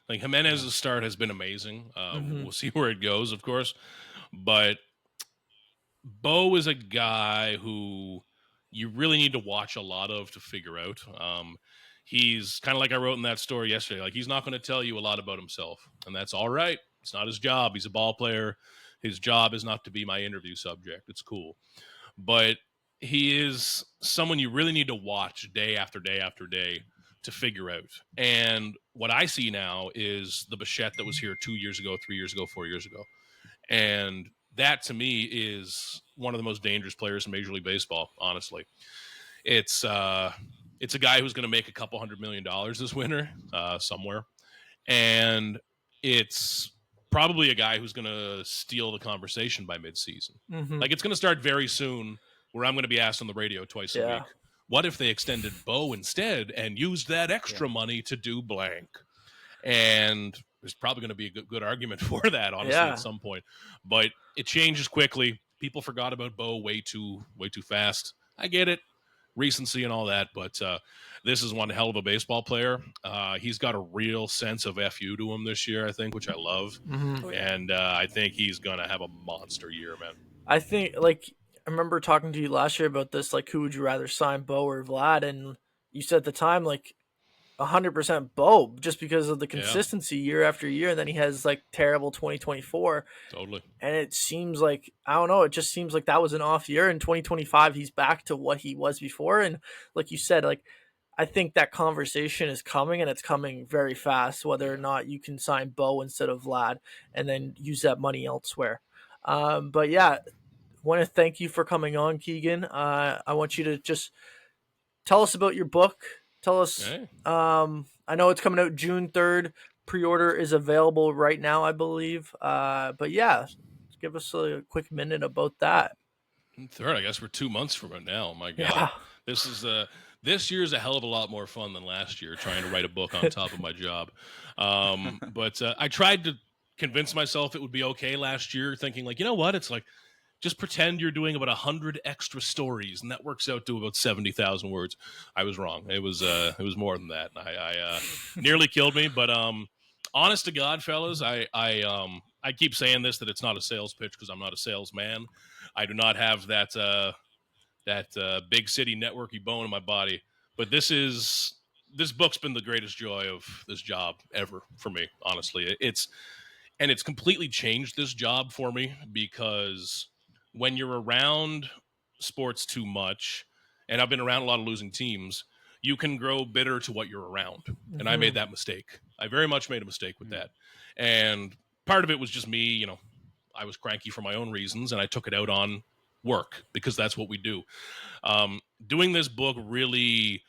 Like Jimenez's start has been amazing. We'll see where it goes, of course. But Bo is a guy who you really need to watch a lot of to figure out. He's kind of like I wrote in that story yesterday. Like, he's not going to tell you a lot about himself, and that's all right. It's not his job. He's a ball player. His job is not to be my interview subject. It's cool. But he is someone you really need to watch day after day after day to figure out. And what I see now is the Bichette that was here 2 years ago, 3 years ago, 4 years ago. And that, to me, is one of the most dangerous players in Major League Baseball, honestly. It's a guy who's going to make $200 million this winter somewhere. And it's probably a guy who's going to steal the conversation by midseason. Like, it's going to start very soon where I'm going to be asked on the radio twice a week, what if they extended Bo instead and used that extra money to do blank? And there's probably going to be a good argument for that, honestly, at some point. But it changes quickly. People forgot about Bo way too fast. I get it. Recency and all that, but this is one hell of a baseball player. He's got a real sense of FU to him this year, I think, which I love. And I think he's going to have a monster year, man. I think, like, I remember talking to you last year about this, like, who would you rather sign, Bo or Vlad? And you said at the time, like, 100% Bo, just because of the consistency year after year. And then he has, like, terrible 2024. Totally. And it seems like, I don't know, it just seems like that was an off year. In 2025, he's back to what he was before. And like you said, like, I think that conversation is coming, and it's coming very fast, whether or not you can sign Bo instead of Vlad and then use that money elsewhere. But yeah, want to thank you for coming on, Keegan. I want you to just tell us about your book. Tell us, I know it's coming out June 3rd. Pre-order is available right now, I believe. But yeah, give us a quick minute about that. 3rd, I guess we're 2 months from it now. My God, this year's a hell of a lot more fun than last year trying to write a book on top of my job. But I tried to convince myself it would be okay last year, thinking like, you know what, it's like, just pretend you're doing about 100 extra stories, and that works out to about 70,000 words. I was wrong. It was more than that. I nearly killed me, but honest to God, fellas, I keep saying this, that it's not a sales pitch because I'm not a salesman. I do not have that big city networky bone in my body. But this book's been the greatest joy of this job ever for me, honestly. It's completely changed this job for me, because when you're around sports too much, and I've been around a lot of losing teams, you can grow bitter to what you're around. And I made that mistake. I very much made a mistake with that. And part of it was just me, I was cranky for my own reasons, and I took it out on work because that's what we do. Doing this book really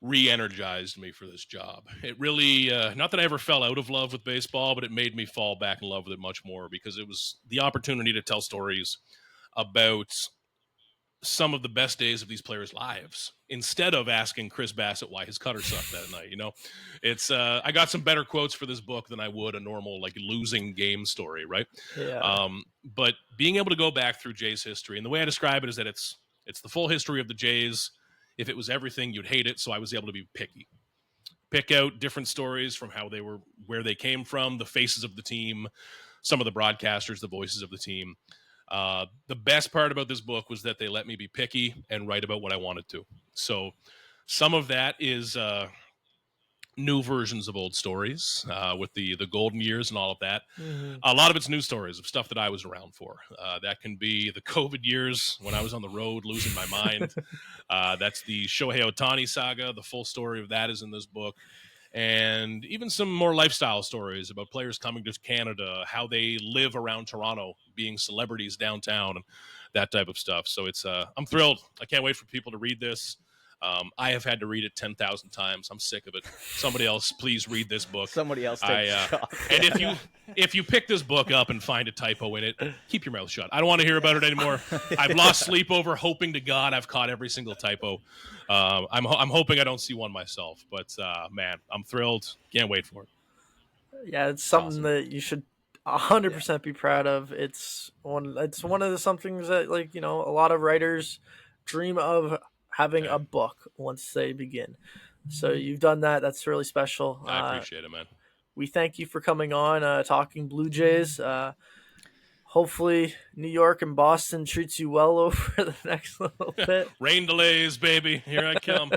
re-energized me for this job. It really, not that I ever fell out of love with baseball, but it made me fall back in love with it much more, because it was the opportunity to tell stories about some of the best days of these players' lives instead of asking Chris Bassett why his cutter sucked that night. It's I got some better quotes for this book than I would a normal like losing game story, right? Yeah. But being able to go back through Jays history, and the way I describe it is that it's the full history of the Jays. If it was everything, you'd hate it. So I was able to be picky, pick out different stories from how they were, where they came from, the faces of the team, some of the broadcasters, the voices of the team. The best part about this book was that they let me be picky and write about what I wanted to. So some of that is new versions of old stories with the golden years and all of that. Mm-hmm. A lot of it's new stories of stuff that I was around for. That can be the COVID years when I was on the road losing my mind. That's the Shohei Ohtani saga. The full story of that is in this book. And even some more lifestyle stories about players coming to Canada, how they live around Toronto, being celebrities downtown, and that type of stuff. So it's I'm thrilled. I can't wait for people to read this. I have had to read it 10,000 times. I'm sick of it. Somebody else, please read this book. Somebody else take a shot. And if you pick this book up and find a typo in it, keep your mouth shut. I don't want to hear about it anymore. I've lost sleep over hoping to God I've caught every single typo. I'm hoping I don't see one myself. But man, I'm thrilled. Can't wait for it. Yeah, it's something that you should 100% be proud of. It's one of the somethings that a lot of writers dream of having a book once they begin. So you've done that. That's really special. I appreciate it, man. We thank you for coming on, talking Blue Jays. Hopefully New York and Boston treats you well over the next little bit. Rain delays, baby. Here I come.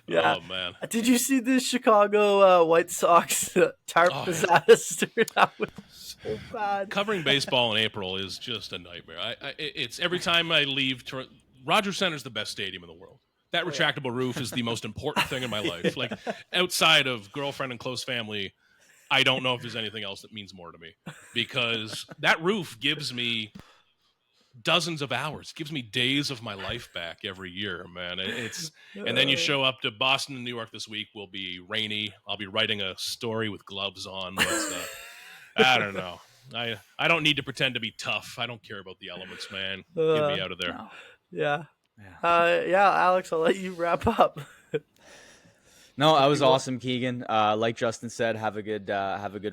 Yeah. Oh, man. Did you see this Chicago White Sox tarp disaster? That was so bad. Covering baseball in April is just a nightmare. It's every time I leave Rogers Center is the best stadium in the world. That retractable roof is the most important thing in my life. Like, outside of girlfriend and close family, I don't know if there's anything else that means more to me, because that roof gives me dozens of hours, gives me days of my life back every year, man. And then you show up to Boston and New York this week, will be rainy. I'll be writing a story with gloves on. I don't know. I don't need to pretend to be tough. I don't care about the elements, man. Get me out of there. No. Yeah. Alex, I'll let you wrap up. No, that was awesome, Keegan. Like Justin said, have a good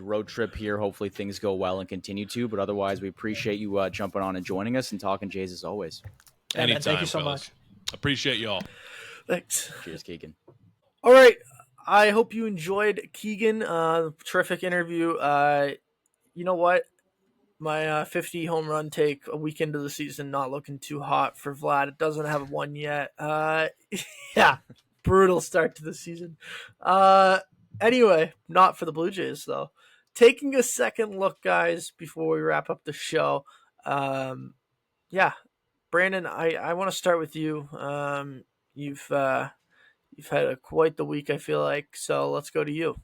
road trip here. Hopefully things go well and continue to. But otherwise, we appreciate you jumping on and joining us and talking Jays as always. Anytime, thank you so fellas. much. Appreciate you all. Thanks. Cheers, Keegan. All right. I hope you enjoyed Keegan. Terrific interview. You know what? My 50 home run take a week into the season, not looking too hot for Vlad. It doesn't have one yet. Yeah, brutal start to the season. Anyway, not for the Blue Jays, though. Taking a second look, guys, before we wrap up the show. Yeah, Brandon, I want to start with you. You've had quite the week, I feel like, so let's go to you.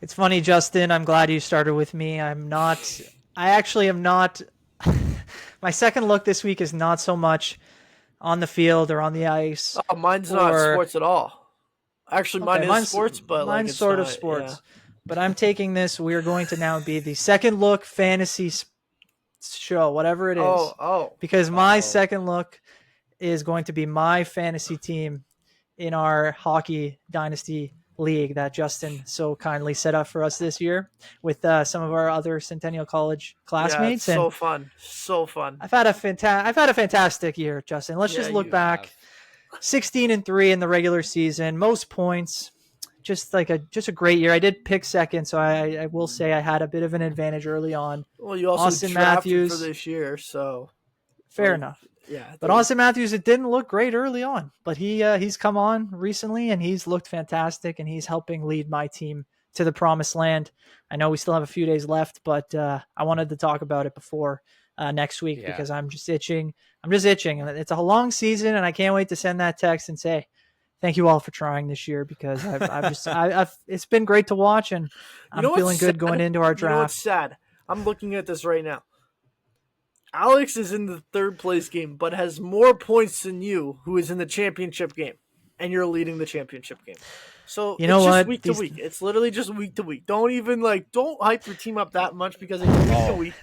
It's funny, Justin. I'm glad you started with me. I actually am not. My second look this week is not so much on the field or on the ice. Oh, mine's not sports at all. Actually, mine is sports, but mine's it's sort not, of sports. Yeah. But I'm taking this. We are going to now be the second look fantasy show, whatever it is. Because my second look is going to be my fantasy team in our hockey dynasty league that Justin so kindly set up for us this year with some of our other Centennial College classmates. Yeah, so fun. I've had a fantastic year, Justin. Let's just look back. 16-3 in the regular season, most points, just a great year. I did pick second, so I will say I had a bit of an advantage early on. Well, you also Austin drafted Matthews for this year, so fair enough. Yeah, but Austin Matthews, it didn't look great early on, but he's come on recently and he's looked fantastic and he's helping lead my team to the promised land. I know we still have a few days left, but I wanted to talk about it before next week because I'm just itching. It's a long season and I can't wait to send that text and say, thank you all for trying this year because it's been great to watch and I'm feeling good going into our draft. You know what's sad? I'm looking at this right now. Alex is in the third place game, but has more points than you, who is in the championship game, and you're leading the championship game. So you know what? Week to week. It's literally just week to week. Don't hype your team up that much because it's week to week.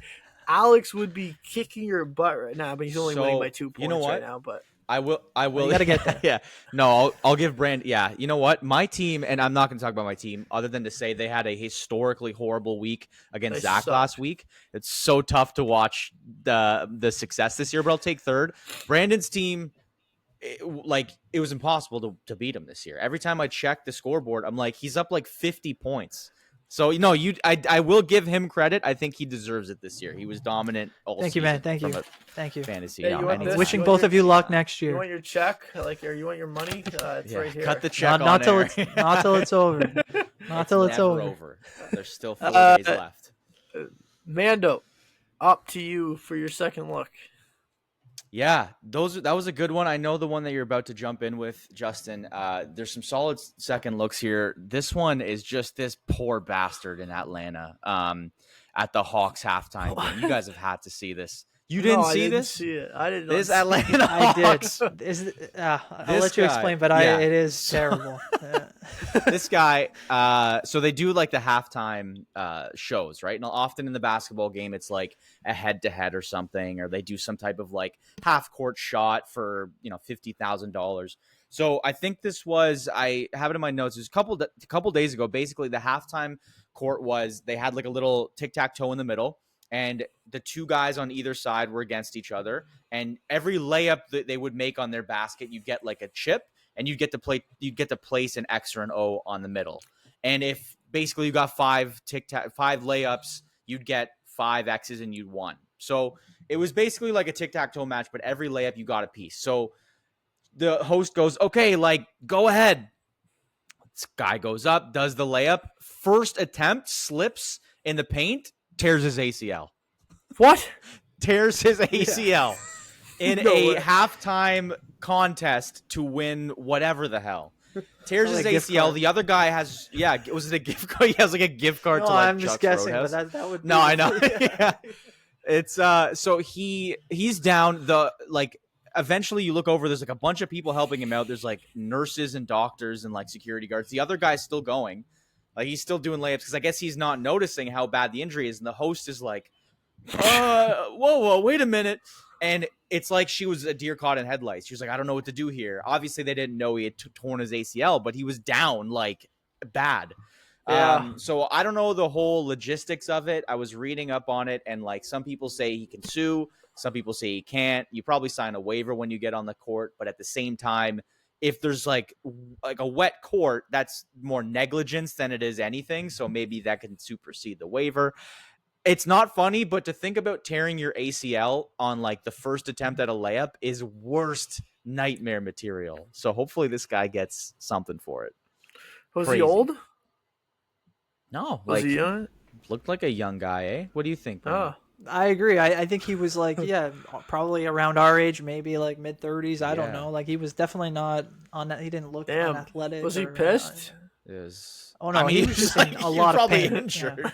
Alex would be kicking your butt right now, but he's only winning by 2 points you know what? right now. But I will. You gotta get there. Yeah. No, I'll give Brand. Yeah. You know what? My team, and I'm not going to talk about my team other than to say they had a historically horrible week against Zach last week. It's so tough to watch the success this year, but I'll take third. Brandon's team, it was impossible to beat him this year. Every time I check the scoreboard, I'm like, he's up like 50 points. So, I will give him credit. I think he deserves it this year. He was dominant all Thank you, man. Thank you. Thank you. Fantasy. Wishing both of you luck next year. You want your check? Or you want your money? It's right here. Cut the check not till it's over. Not till it's over. There's still 4 days left. Mando, up to you for your second look. Yeah, that was a good one. I know the one that you're about to jump in with, Justin. There's some solid second looks here. This one is just this poor bastard in Atlanta at the Hawks halftime game. You guys have had to see this. You didn't see this? See it. I didn't. This Atlanta Hawks. I did. I'll let you explain, but it is terrible. This guy. So they do like the halftime shows, right? And often in the basketball game, it's like a head-to-head or something, or they do some type of like half-court shot for $50,000. So I think this was. I have it in my notes. It was a couple days ago. Basically, the halftime court was they had like a little tic-tac-toe in the middle. And the two guys on either side were against each other. And every layup that they would make on their basket, you get like a chip, and you get to place an X or an O on the middle. And if basically you got 5 layups, you'd get 5 X's and you'd won. So it was basically like a tic-tac-toe match, but every layup you got a piece. So the host goes, okay, go ahead. This guy goes up, does the layup. First attempt, slips in the paint, tears his ACL. What? Tears his ACL in a halftime contest to win whatever the hell. Tears his ACL. The other guy has, was it a gift card? He has like a gift card to like I'm just guessing, Roadhouse. But that would be no, I know. Yeah. It's so he's down. Eventually you look over, there's like a bunch of people helping him out. There's like nurses and doctors and like security guards. The other guy's still going. Like he's still doing layups because I guess he's not noticing how bad the injury is. And the host is like, whoa, wait a minute. And it's like she was a deer caught in headlights. She was like, I don't know what to do here. Obviously, they didn't know he had torn his ACL, but he was down like bad. Yeah. So I don't know the whole logistics of it. I was reading up on it, and like some people say he can sue. Some people say he can't. You probably sign a waiver when you get on the court. But at the same time, if there's like a wet court, that's more negligence than it is anything. So maybe that can supersede the waiver. It's not funny, but to think about tearing your ACL on like the first attempt at a layup is worst nightmare material. So hopefully this guy gets something for it. Was he old? No. Was he young? Looked like a young guy, eh? What do you think, Brandon? I agree. I think he was like, probably around our age, maybe like mid-30s. I don't know. Like he was definitely not on that. He didn't look unathletic. Was he pissed? Oh no, he was just in a lot of pain. Injured.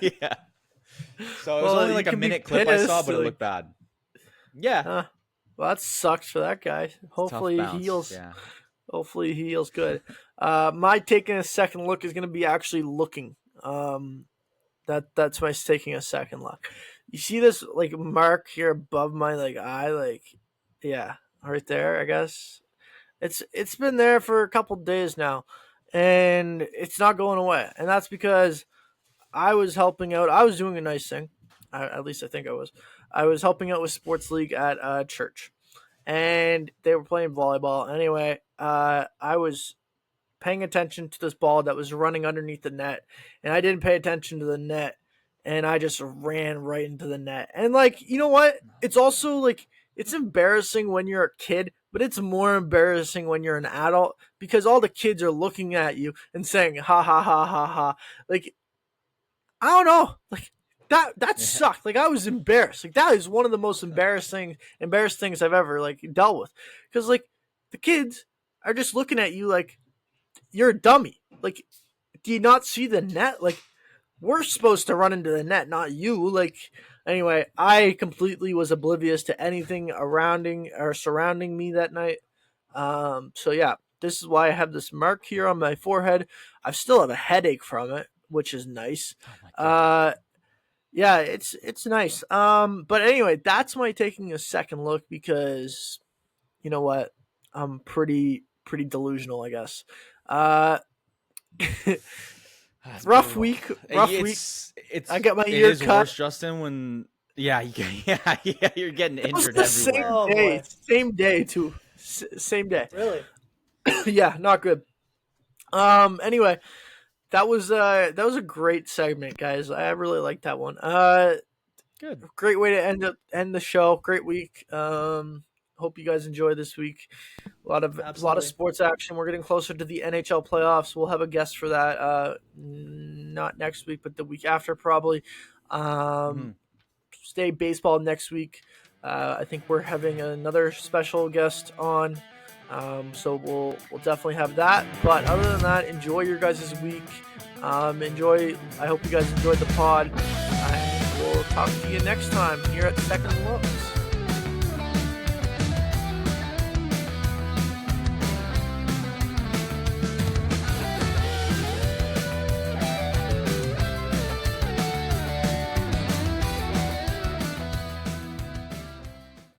Yeah. So it was only like a minute clip I saw, but it looked bad. Yeah. Well, that sucks for that guy. Hopefully he heals. Yeah. Hopefully he heals good. My taking a second look is going to be actually looking. That's my taking a second look. You see this like mark here above my eye, right there. I guess it's been there for a couple days now, and it's not going away. And that's because I was helping out. I was doing a nice thing. At least I think I was. I was helping out with sports league at church, and they were playing volleyball. Anyway, I was paying attention to this ball that was running underneath the net, and I didn't pay attention to the net, and I just ran right into the net. And you know what? It's also it's embarrassing when you're a kid, but it's more embarrassing when you're an adult because all the kids are looking at you and saying, ha, ha, ha, ha, ha. I don't know. That sucked. I was embarrassed. That is one of the most embarrassed things I've ever dealt with. Because the kids are just looking at you like you're a dummy. Do you not see the net? We're supposed to run into the net, not you. Anyway, I completely was oblivious to anything surrounding me that night. So yeah, this is why I have this mark here on my forehead. I still have a headache from it, which is nice. Yeah, it's nice. But anyway, that's my taking a second look because you know what? I'm pretty delusional, I guess. Rough week. It's I got my ear cut. Worse, Justin, when yeah, you're getting injured everywhere. Same day too. Same day. Really? Yeah, not good. Anyway, that was a great segment, guys. I really liked that one. Good. Great way to end the show. Great week. Hope you guys enjoy this week. A lot of sports action. We're getting closer to the NHL playoffs. We'll have a guest for that. Not next week, but the week after probably. Stay baseball next week. I think we're having another special guest on. So we'll definitely have that. But other than that, enjoy your guys' week. I hope you guys enjoyed the pod. And we'll talk to you next time here at Second Look.